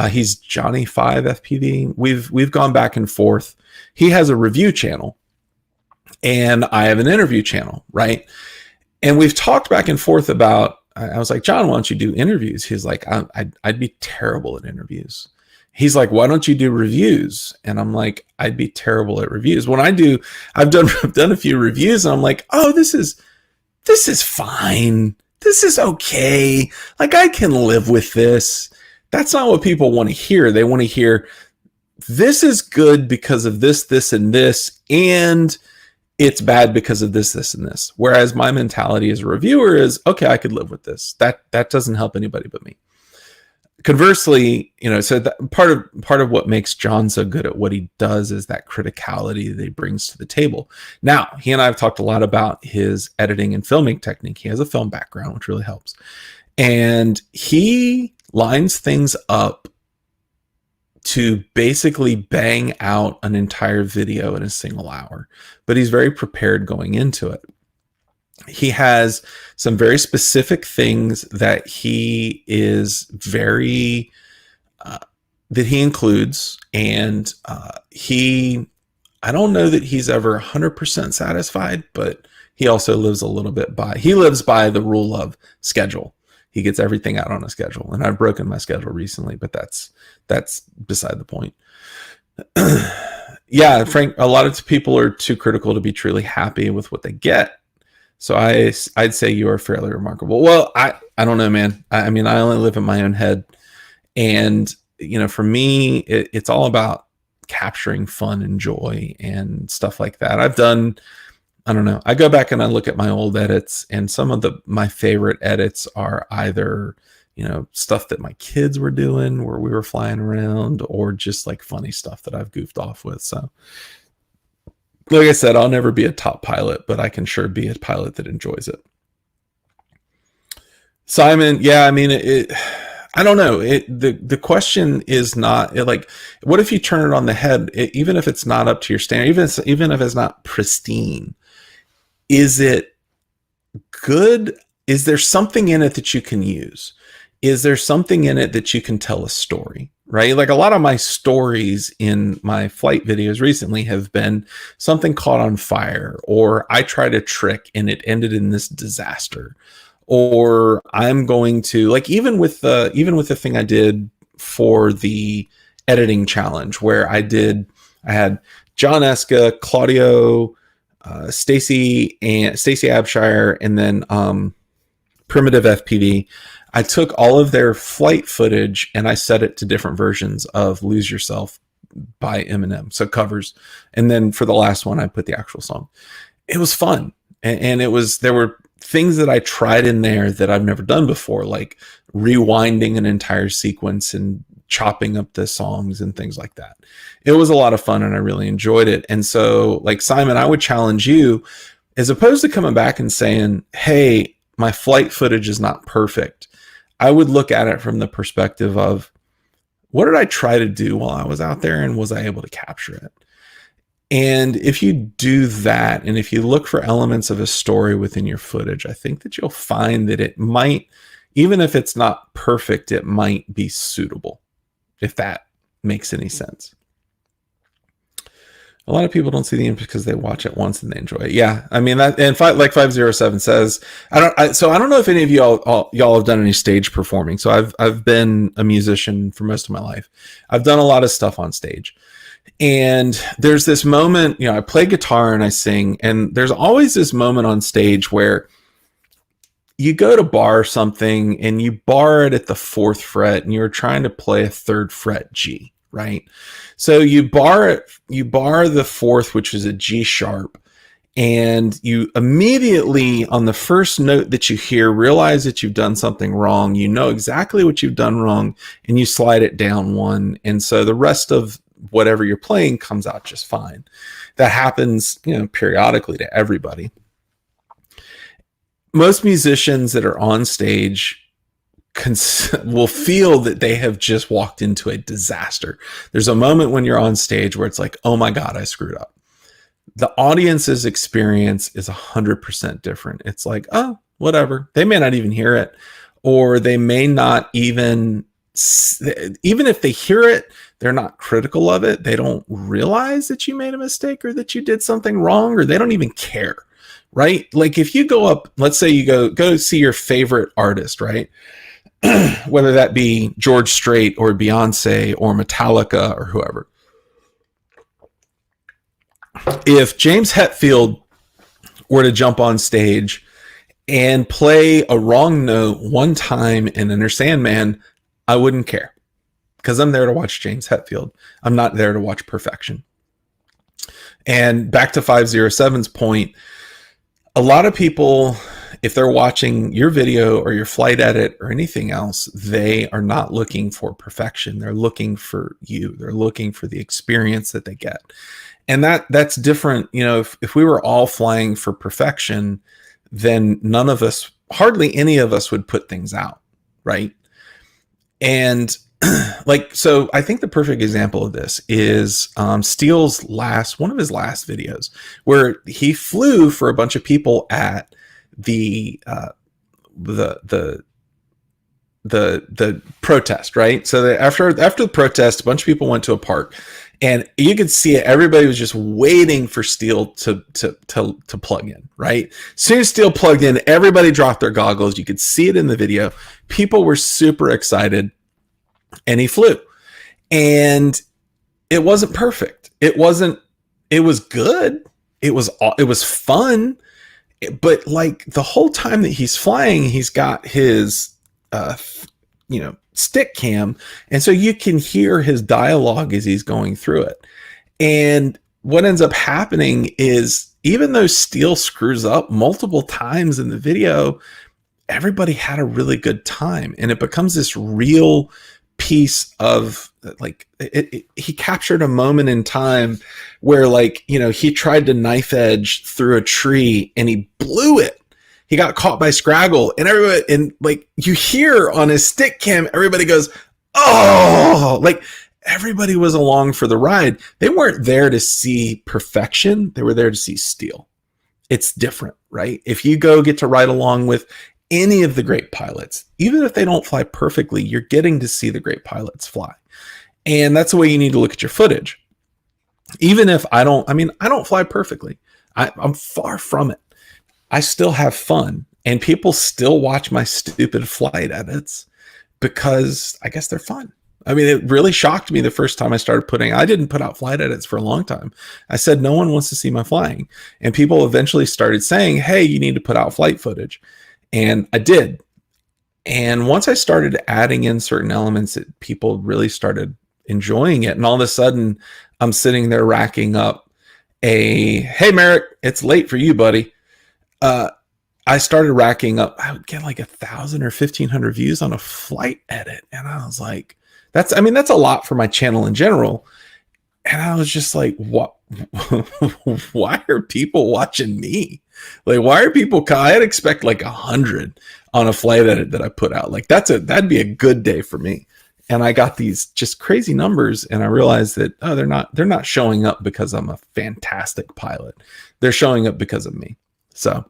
Speaker 1: he's Johnny 5 FPV. We've gone back and forth. He has a review channel and I have an interview channel, right? And we've talked back and forth about, I was like, John, why don't you do interviews? He's like, I'd be terrible at interviews. He's like, why don't you do reviews? And I'm like, I'd be terrible at reviews. When I've done a few reviews and I'm like, oh, this is fine. This is okay. Like, I can live with this. That's not what people want to hear. They want to hear, this is good because of this, this, and this, and it's bad because of this, this, and this. Whereas my mentality as a reviewer is, okay, I could live with this. That doesn't help anybody but me. Conversely, so that part of what makes John so good at what he does is that criticality that he brings to the table. Now, he and I have talked a lot about his editing and filming technique. He has a film background, which really helps. And he lines things up to basically bang out an entire video in a single hour, but he's very prepared going into it. He has some very specific things that he is very, that he includes. And I don't know that he's ever 100% satisfied, but he also lives a little bit he lives by the rule of schedule. He gets everything out on a schedule. And I've broken my schedule recently, but that's beside the point. Yeah, Frank, a lot of people are too critical to be truly happy with what they get. So I'd say you are fairly remarkable. Well, I don't know, man. I mean, I only live in my own head. And, for me, it's all about capturing fun and joy and stuff like that. I don't know. I go back and I look at my old edits, and some of my favorite edits are either, stuff that my kids were doing where we were flying around, or just like funny stuff that I've goofed off with. So, like I said, I'll never be a top pilot, but I can sure be a pilot that enjoys it. Simon, yeah, I mean, I don't know. The question is not like, what if you turn it on the head? Even if it's not up to your standard, even if it's not pristine, is it good? Is there something in it that you can use? Is there something in it that you can tell a story? Right? Like, a lot of my stories in my flight videos recently have been something caught on fire, or I tried a trick and it ended in this disaster, or I'm going to, like, even with the thing I did for the editing challenge, where I had John Eska, Claudio, Stacy Abshire, and then Primitive FPV. I took all of their flight footage and I set it to different versions of Lose Yourself by Eminem, so covers. And then for the last one, I put the actual song. It was fun. And there were things that I tried in there that I've never done before, like rewinding an entire sequence and chopping up the songs and things like that. It was a lot of fun and I really enjoyed it. And so, like, Simon, I would challenge you, as opposed to coming back and saying, hey, my flight footage is not perfect, I would look at it from the perspective of, what did I try to do while I was out there, and was I able to capture it? And if you do that, and if you look for elements of a story within your footage, I think that you'll find that it might, even if it's not perfect, it might be suitable, if that makes any sense. A lot of people don't see the impact because they watch it once and they enjoy it. Yeah, I mean that, and like 507 says, I don't know if any of y'all have done any stage performing. So I've been a musician for most of my life. I've done a lot of stuff on stage, and there's this moment, I play guitar and I sing, and there's always this moment on stage where you go to bar something and you bar it at the 4th fret and you're trying to play a 3rd fret G, right? So you bar it, you bar the 4th, which is a G sharp, and you immediately on the first note that you hear realize that you've done something wrong. You know exactly what you've done wrong and you slide it down 1. And so the rest of whatever you're playing comes out just fine. That happens, periodically to everybody. Most musicians that are on stage will feel that they have just walked into a disaster. There's a moment when you're on stage where it's like, oh my God, I screwed up. The audience's experience is 100% different. It's like, oh, whatever. They may not even hear it, or they may not even if they hear it, they're not critical of it. They don't realize that you made a mistake or that you did something wrong, or they don't even care. Right? Like if you go up, let's say you go see your favorite artist, right? Whether that be George Strait or Beyonce or Metallica or whoever. If James Hetfield were to jump on stage and play a wrong note one time in Enter Sandman, I wouldn't care, because I'm there to watch James Hetfield. I'm not there to watch perfection. And back to 507's point, a lot of people, if they're watching your video or your flight edit or anything else, they are not looking for perfection. They're looking for you. They're looking for the experience that they get. And that's different. If we were all flying for perfection, then none of us, hardly any of us, would put things out, right? And so I think the perfect example of this is Steele's one of his last videos, where he flew for a bunch of people at the protest, right? So after the protest, a bunch of people went to a park, and you could see it. Everybody was just waiting for Steele to plug in, right? As soon as Steele plugged in, everybody dropped their goggles. You could see it in the video. People were super excited, and he flew. And it wasn't perfect. It was good. It was fun. But like the whole time that he's flying, he's got his stick cam, and so you can hear his dialogue as he's going through it. And what ends up happening is, even though Steele screws up multiple times in the video, everybody had a really good time, and it becomes this real piece of he captured a moment in time where he tried to knife edge through a tree and he blew it. He got caught by Scraggle, and everybody, and you hear on his stick cam, everybody goes, oh, everybody was along for the ride. They weren't there to see perfection. They were there to see Steele. It's different, right? If you get to ride along with any of the great pilots, even if they don't fly perfectly, you're getting to see the great pilots fly. And that's the way you need to look at your footage. Even if I don't fly perfectly. I'm far from it. I still have fun, and people still watch my stupid flight edits because I guess they're fun. I mean, it really shocked me the first time I didn't put out flight edits for a long time. I said, no one wants to see my flying. And people eventually started saying, hey, you need to put out flight footage. And I did. And once I started adding in certain elements, people really started enjoying it. And all of a sudden, I'm sitting there racking up hey, Merrick, it's late for you, buddy. I started racking up, I would get 1,000 or 1,500 views on a flight edit. And I was like, that's a lot for my channel in general. And I was just like, what? Why are people watching me? Why are people? I'd expect 100 on a flight edit that I put out. That'd be a good day for me. And I got these just crazy numbers, and I realized that they're not showing up because I'm a fantastic pilot. They're showing up because of me. So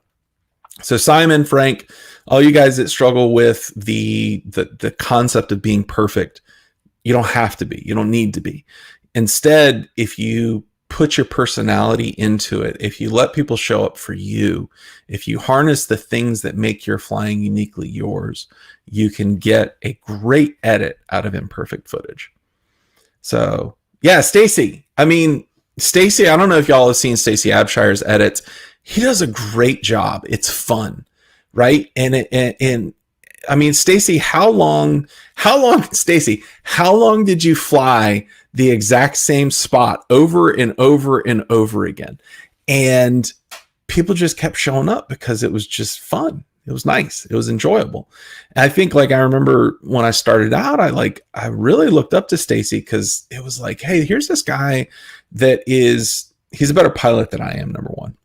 Speaker 1: Simon, Frank, all you guys that struggle with the concept of being perfect, you don't have to be. You don't need to be. Instead, if you put your personality into it, if you let people show up for you, if you harness the things that make your flying uniquely yours, you can get a great edit out of imperfect footage. So yeah, Stacy. I don't know if y'all have seen Stacy Abshire's edits. He does a great job. It's fun, right? And I mean, Stacy, Stacy, how long did you fly the exact same spot over and over and over again? And people just kept showing up because it was just fun. It was nice. It was enjoyable. And I think, like, I remember when I started out, I really looked up to Stacy because it was like, hey, here's this guy he's a better pilot than I am, number one.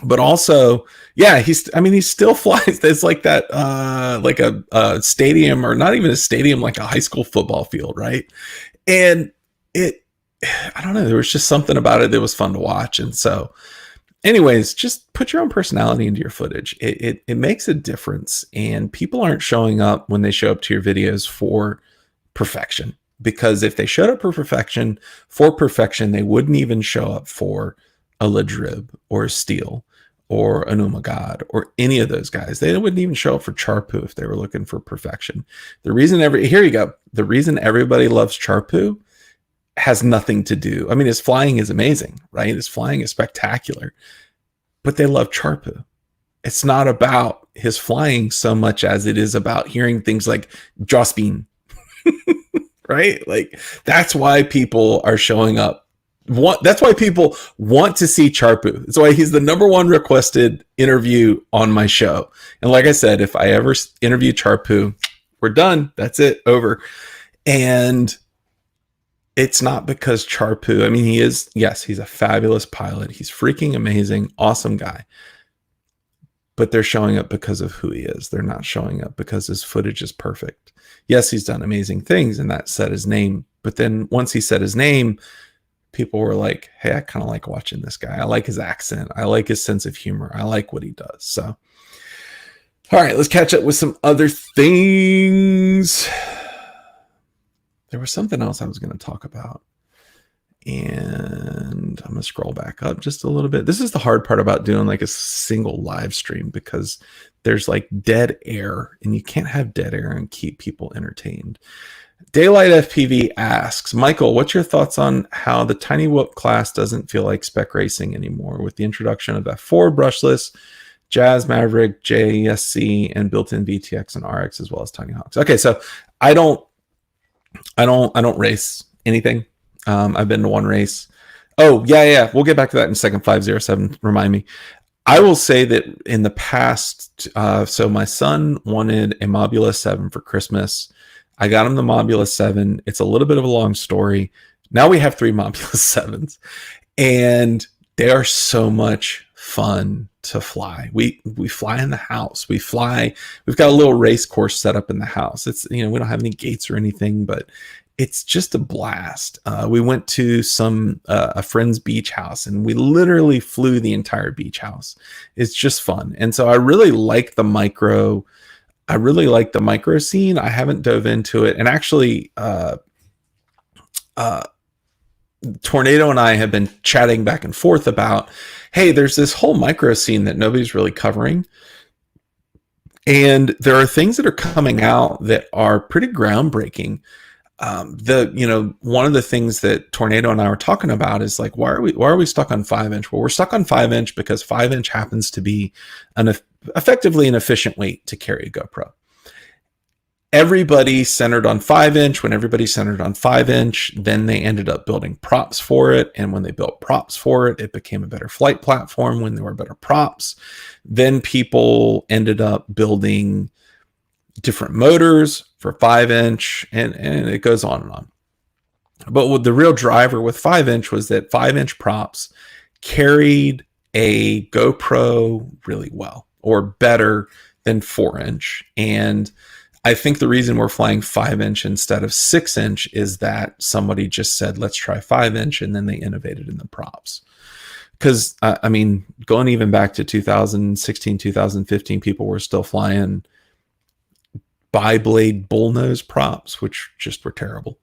Speaker 1: But also, yeah, he still flies. It's like that, like a stadium, or not even a stadium, like a high school football field, right? And I don't know, there was just something about it that was fun to watch. And so, anyways, just put your own personality into your footage. It makes a difference, and people aren't showing up when they show up to your videos for perfection. Because if they showed up for perfection, they wouldn't even show up for a Ladrib or a Steele or an Umagod or any of those guys. They wouldn't even show up for Charpu if they were looking for perfection. The reason everybody loves Charpu has nothing to do. I mean, his flying is amazing, right? His flying is spectacular, but they love Charpu. It's not about his flying so much as it is about hearing things like Jospin, right? Like, that's why people are showing up. That's why people want to see Charpu. That's why he's the number one requested interview on my show. And like I said, if I ever interview Charpu, we're done. That's it, over. And it's not because Charpu, I mean, he's a fabulous pilot. He's freaking amazing, awesome guy. But they're showing up because of who he is. They're not showing up because his footage is perfect. Yes, he's done amazing things, and that set his name. But then once he said his name, people were like, hey, I kind of like watching this guy. I like his accent. I like his sense of humor. I like what he does. So, all right, let's catch up with some other things. There was something else I was going to talk about, and I'm going to scroll back up just a little bit. This is the hard part about doing like a single live stream, because there's like dead air, and you can't have dead air and keep people entertained. Daylight FPV asks, Michael, what's your thoughts on how the Tiny Whoop class doesn't feel like spec racing anymore with the introduction of F4 brushless, Jazz, Maverick, JSC, and built-in VTX and RX, as well as Tiny Hawks? Okay, so I don't race anything. I've been to one race. Oh, yeah. We'll get back to that in a second. 507, remind me. I will say that in the past, so my son wanted a Mobula 7 for Christmas. I got him the Mobula 7. It's a little bit of a long story. Now we have 3 Mobula 7s, and they are so much fun to fly. We fly in the house. We've got a little race course set up in the house. It's, we don't have any gates or anything, but it's just a blast. We went to a friend's beach house, and we literally flew the entire beach house. It's just fun. And so I really like the micro scene. I haven't dove into it. And actually, Tornado and I have been chatting back and forth about, hey, there's this whole micro scene that nobody's really covering. And there are things that are coming out that are pretty groundbreaking. One of the things that Tornado and I were talking about is like, why are we stuck on 5-inch? Well, we're stuck on 5-inch because 5-inch happens to be effectively an efficient weight to carry a GoPro. Everybody centered on 5-inch. When everybody centered on 5-inch, then they ended up building props for it. And when they built props for it, it became a better flight platform when there were better props. Then people ended up building different motors for 5-inch, and it goes on and on. But what the real driver with 5-inch was that 5-inch props carried a GoPro really well, or better than 4-inch. And I think the reason we're flying 5-inch instead of 6-inch is that somebody just said, let's try 5-inch, and then they innovated in the props. Because, going even back to 2016, 2015, people were still flying bi-blade bullnose props, which just were terrible.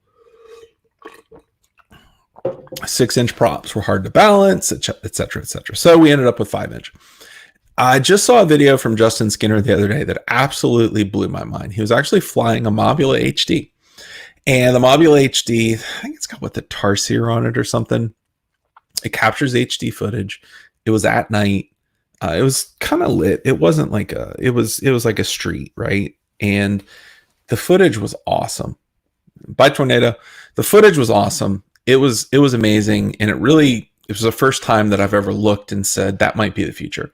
Speaker 1: 6-inch props were hard to balance, etc., etc. So we ended up with 5-inch. I just saw a video from Justin Skinner the other day that absolutely blew my mind. He was actually flying a Mobula HD. And the Mobula HD, I think it's got the Tarsier on it or something. It captures HD footage. It was at night. It was kind of lit. It wasn't like it was like a street, right? And the footage was awesome. By Tornado, the footage was awesome. It was amazing, and it was the first time that I've ever looked and said that might be the future.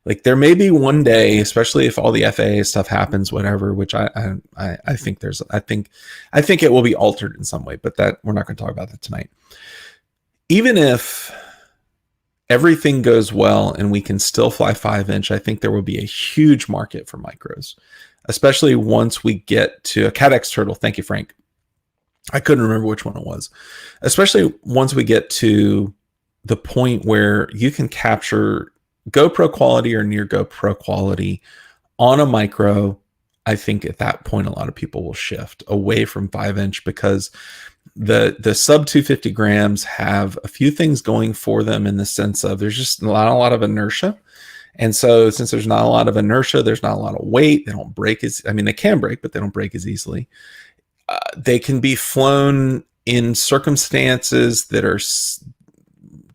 Speaker 1: Like there may be one day, especially if all the FAA stuff happens, whatever. Which I think I think it will be altered in some way, but that we're not going to talk about that tonight. Even if everything goes well and we can still fly 5-inch, I think there will be a huge market for micros, especially once we get to a CADX turtle. Thank you, Frank. I couldn't remember which one it was. Especially once we get to the point where you can capture GoPro quality or near GoPro quality on a micro. I think at that point, a lot of people will shift away from 5-inch because the sub 250 grams have a few things going for them in the sense of there's just not a lot of inertia. And so since there's not a lot of inertia, there's not a lot of weight. They don't break they can break, but they don't break as easily. They can be flown in circumstances that are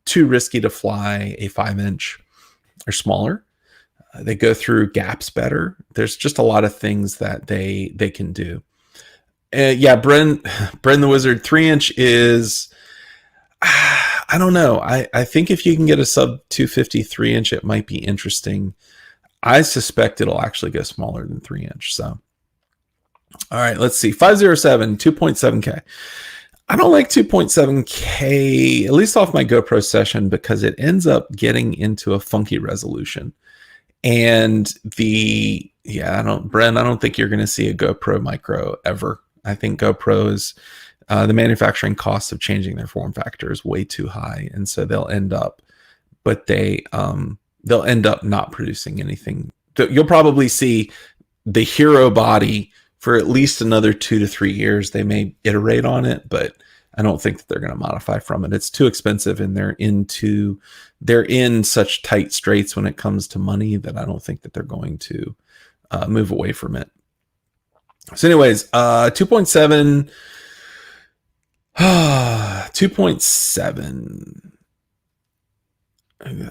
Speaker 1: too risky to fly a 5-inch or smaller. They go through gaps better. There's just a lot of things that they can do. Yeah, Bren the Wizard 3-inch is, I don't know. I think if you can get a sub 250 3-inch, it might be interesting. I suspect it'll actually go smaller than 3-inch. So, all right, let's see. 507, 2.7K. I don't like 2.7K, at least off my GoPro session, because it ends up getting into a funky resolution. And Bren, I don't think you're going to see a GoPro micro ever. I think GoPros, the manufacturing costs of changing their form factor is way too high, and so they'll end up not producing anything. You'll probably see the Hero body for at least another 2 to 3 years. They may iterate on it, but I don't think that they're going to modify from it. It's too expensive, and they're in such tight straits when it comes to money that I don't think that they're going to move away from it. So anyways, 2.7, 2.7.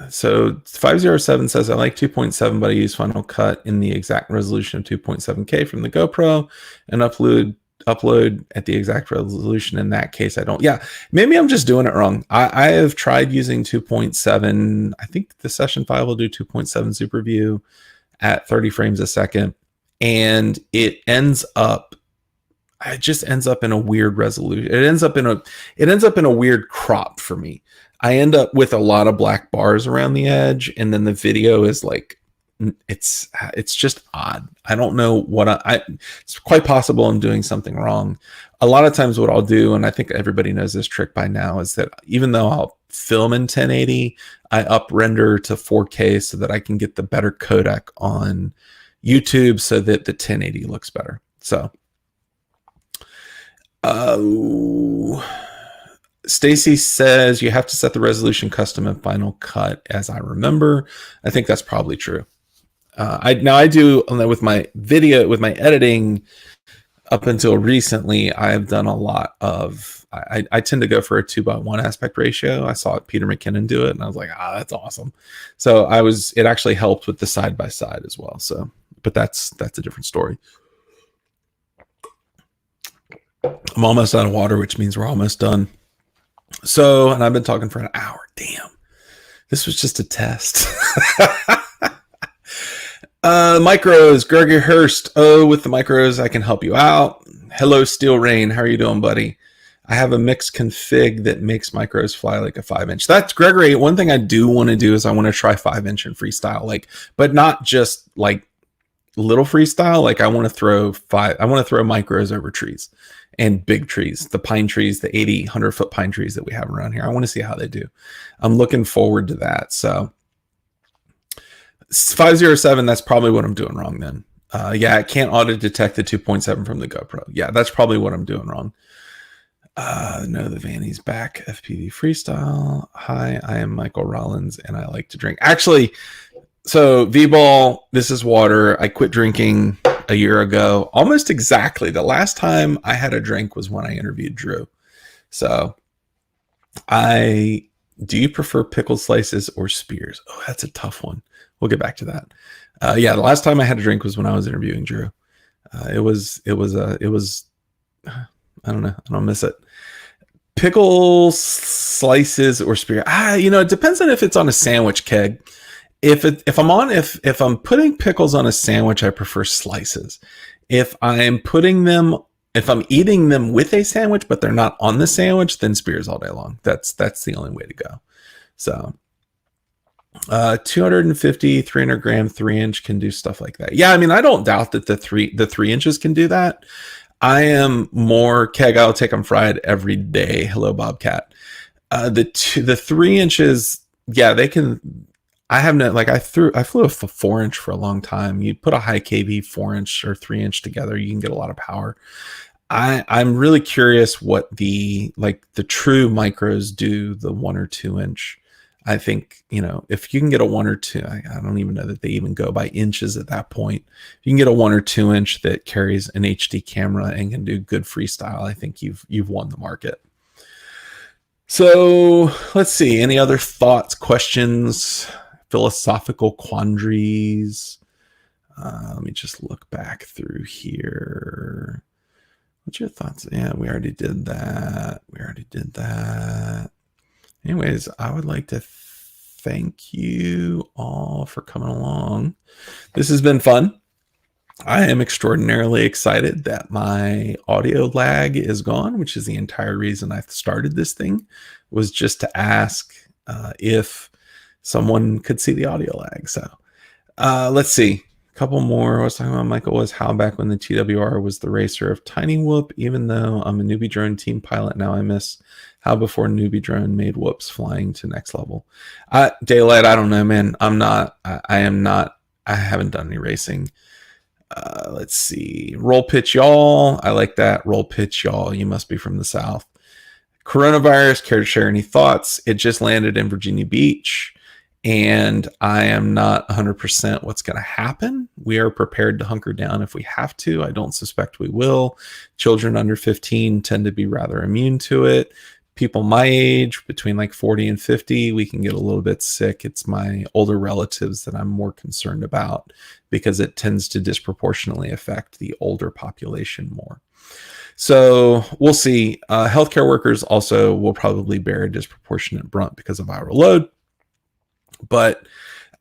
Speaker 1: So 507 says, I like 2.7, but I use Final Cut in the exact resolution of 2.7K from the GoPro and upload at the exact resolution. In that case, I don't. Yeah, maybe I'm just doing it wrong. I have tried using 2.7. I think the Session 5 will do 2.7 Super View at 30 frames a second. And it just ends up in a weird resolution. It ends up in a weird crop for me. I end up with a lot of black bars around the edge, and then the video is like, it's just odd. I don't know what it's quite possible I'm doing something wrong. A lot of times what I'll do, and I think everybody knows this trick by now, is that even though I'll film in 1080, I up render to 4K so that I can get the better codec on YouTube so that the 1080 looks better. So, Stacy says you have to set the resolution custom in Final Cut, as I remember. I think that's probably true. I do with my editing. Up until recently, I've done a lot of. I tend to go for a 2:1 aspect ratio. I saw Peter McKinnon do it, and I was like, that's awesome. So it actually helped with the side by side as well. So, but that's a different story. I'm almost out of water, which means we're almost done. So, and I've been talking for an hour. Damn, this was just a test. Micros, Gregory Hurst. With the micros, I can help you out. Hello, Steel Rain. How are you doing, buddy? I have a mixed config that makes micros fly like a 5-inch. That's Gregory. One thing I do want to do is I want to try 5-inch in freestyle, but not just like little freestyle. Like I want to throw micros over trees and big trees, the pine trees, the 80, 100-foot pine trees that we have around here. I want to see how they do. I'm looking forward to that. So 507, that's probably what I'm doing wrong then. Yeah, it can't auto detect the 2.7 from the GoPro. Yeah, that's probably what I'm doing wrong. No, the Vanny's back. FPV freestyle. Hi, I am Michael Rollins and I like to drink. Actually, so V-Ball, this is water. I quit drinking a year ago, almost exactly. The last time I had a drink was when I interviewed Drew. So do you prefer pickled slices or spears? Oh, that's a tough one. We'll get back to that. Yeah, the last time I had a drink was when I was interviewing Drew. It was I don't know. I don't miss it. Pickle slices or spear. It depends on if it's on a sandwich keg. If I'm putting pickles on a sandwich, I prefer slices. If I'm eating them with a sandwich, but they're not on the sandwich, then spears all day long. That's the only way to go. So 250, 300 gram, 3-inch can do stuff like that. Yeah, I mean, I don't doubt that the 3 inches can do that. I am more keg. I'll take them fried every day. Hello, Bobcat. The 3 inches, yeah, they can. I have no, like I flew a 4-inch for a long time. You put a high kV 4-inch or 3-inch together, you can get a lot of power. I'm really curious what the true micros do, the 1 or 2 inch. I think, if you can get a 1 or 2, I don't even know that they even go by inches at that point. If you can get a 1 or 2 inch that carries an HD camera and can do good freestyle, I think you've won the market. So let's see. Any other thoughts, questions, philosophical quandaries? Let me just look back through here. What's your thoughts? Yeah, we already did that. Anyways, I would like to thank you all for coming along. This has been fun. I am extraordinarily excited that my audio lag is gone, which is the entire reason I started this thing, was just to ask if someone could see the audio lag. So let's see. A couple more. I was talking about Michael was how back when the TWR was the racer of Tiny Whoop, even though I'm a newbie drone team pilot now, I miss how before newbie drone made whoops flying to next level. Daylight, I don't know, man. I haven't done any racing. Let's see. Roll pitch y'all. I like that. Roll pitch y'all. You must be from the South. Coronavirus, care to share any thoughts? It just landed in Virginia Beach, and I am not 100% what's going to happen. We are prepared to hunker down if we have to. I don't suspect we will. Children under 15 tend to be rather immune to it. People my age, between like 40 and 50, we can get a little bit sick. It's my older relatives that I'm more concerned about because it tends to disproportionately affect the older population more. So we'll see. Healthcare workers also will probably bear a disproportionate brunt because of viral load. But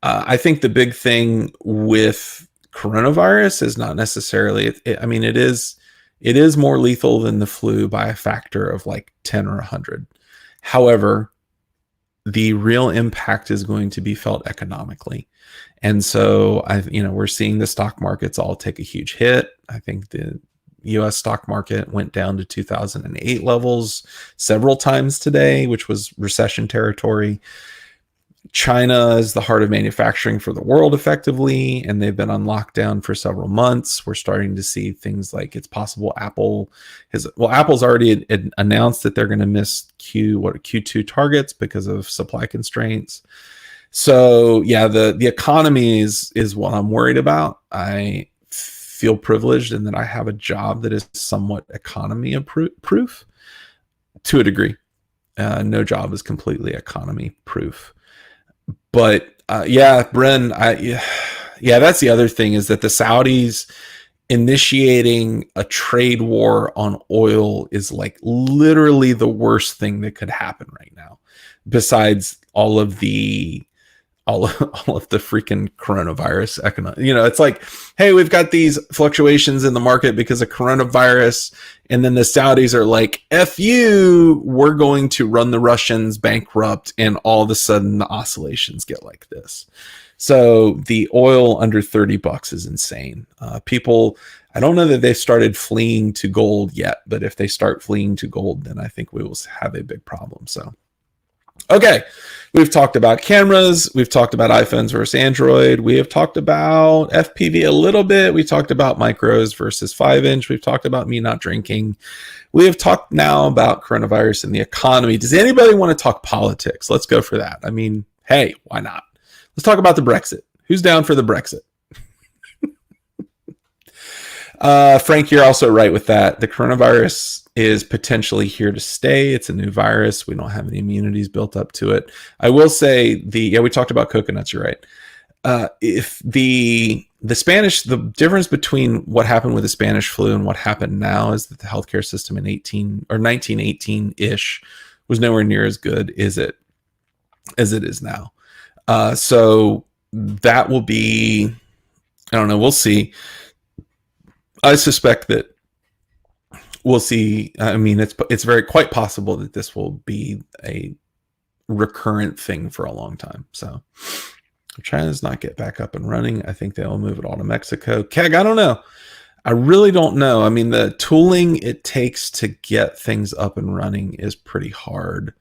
Speaker 1: I think the big thing with coronavirus is not necessarily, it is more lethal than the flu by a factor of like 10 or 100. However, the real impact is going to be felt economically. And so we're seeing the stock markets all take a huge hit. I think the US stock market went down to 2008 levels several times today, which was recession territory. China is the heart of manufacturing for the world effectively, and they've been on lockdown for several months. We're starting to see things like it's possible Apple's already announced that they're going to miss Q2 targets because of supply constraints. So yeah, the economy is what I'm worried about. I feel privileged in that I have a job that is somewhat economy proof to a degree. No job is completely economy proof. But Bren, that's the other thing, is that the Saudis initiating a trade war on oil is like literally the worst thing that could happen right now, besides all of the freaking coronavirus economic. It's like, hey, we've got these fluctuations in the market because of coronavirus, and then the Saudis are like, F you, we're going to run the Russians bankrupt, and all of a sudden the oscillations get like this. So the oil under $30 is insane. People, I don't know that they've started fleeing to gold yet, but if they start fleeing to gold, then I think we will have a big problem. So okay, we've talked about cameras. We've talked about iPhones versus Android. We have talked about FPV a little bit. We talked about micros versus 5-inch. We've talked about me not drinking. We have talked now about coronavirus and the economy. Does anybody want to talk politics? Let's go for that. I mean, hey, why not? Let's talk about the Brexit. Who's down for the Brexit? Frank, you're also right with that. The coronavirus is potentially here to stay. It's a new virus. We don't have any immunities built up to it. I will say we talked about coconuts. You're right. if the difference between what happened with the Spanish flu and what happened now is that the healthcare system in 1918 ish was nowhere near as good as it is now. So that will be, I don't know, we'll see. I suspect that we'll see. I mean, it's very quite possible that this will be a recurrent thing for a long time. So China does not get back up and running. I think they'll move it all to Mexico. Keg, I don't know. I really don't know. I mean, the tooling it takes to get things up and running is pretty hard.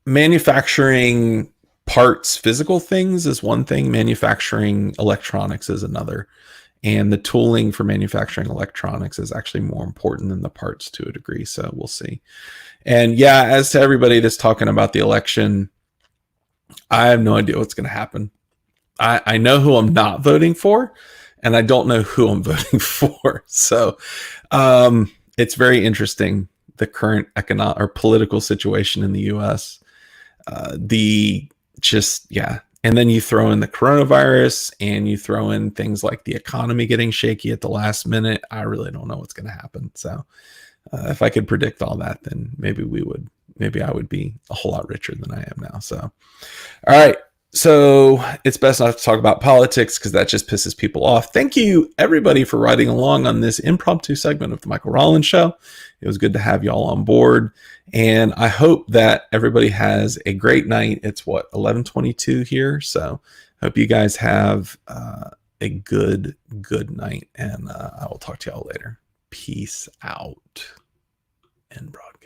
Speaker 1: Manufacturing parts, physical things is one thing. Manufacturing electronics is another. And the tooling for manufacturing electronics is actually more important than the parts to a degree. So we'll see. And yeah, as to everybody that's talking about the election, I have no idea what's going to happen. I know who I'm not voting for, and I don't know who I'm voting for. So it's very interesting, the current economic or political situation in the U.S. And then you throw in the coronavirus and you throw in things like the economy getting shaky at the last minute. I really don't know what's going to happen. So if I could predict all that, then maybe I would be a whole lot richer than I am now. So, all right. So it's best not to talk about politics because that just pisses people off. Thank you, everybody, for riding along on this impromptu segment of the Michael Rollins Show. It was good to have y'all on board. And I hope that everybody has a great night. It's 11:22 here. So I hope you guys have a good night. And I will talk to y'all later. Peace out and broadcast.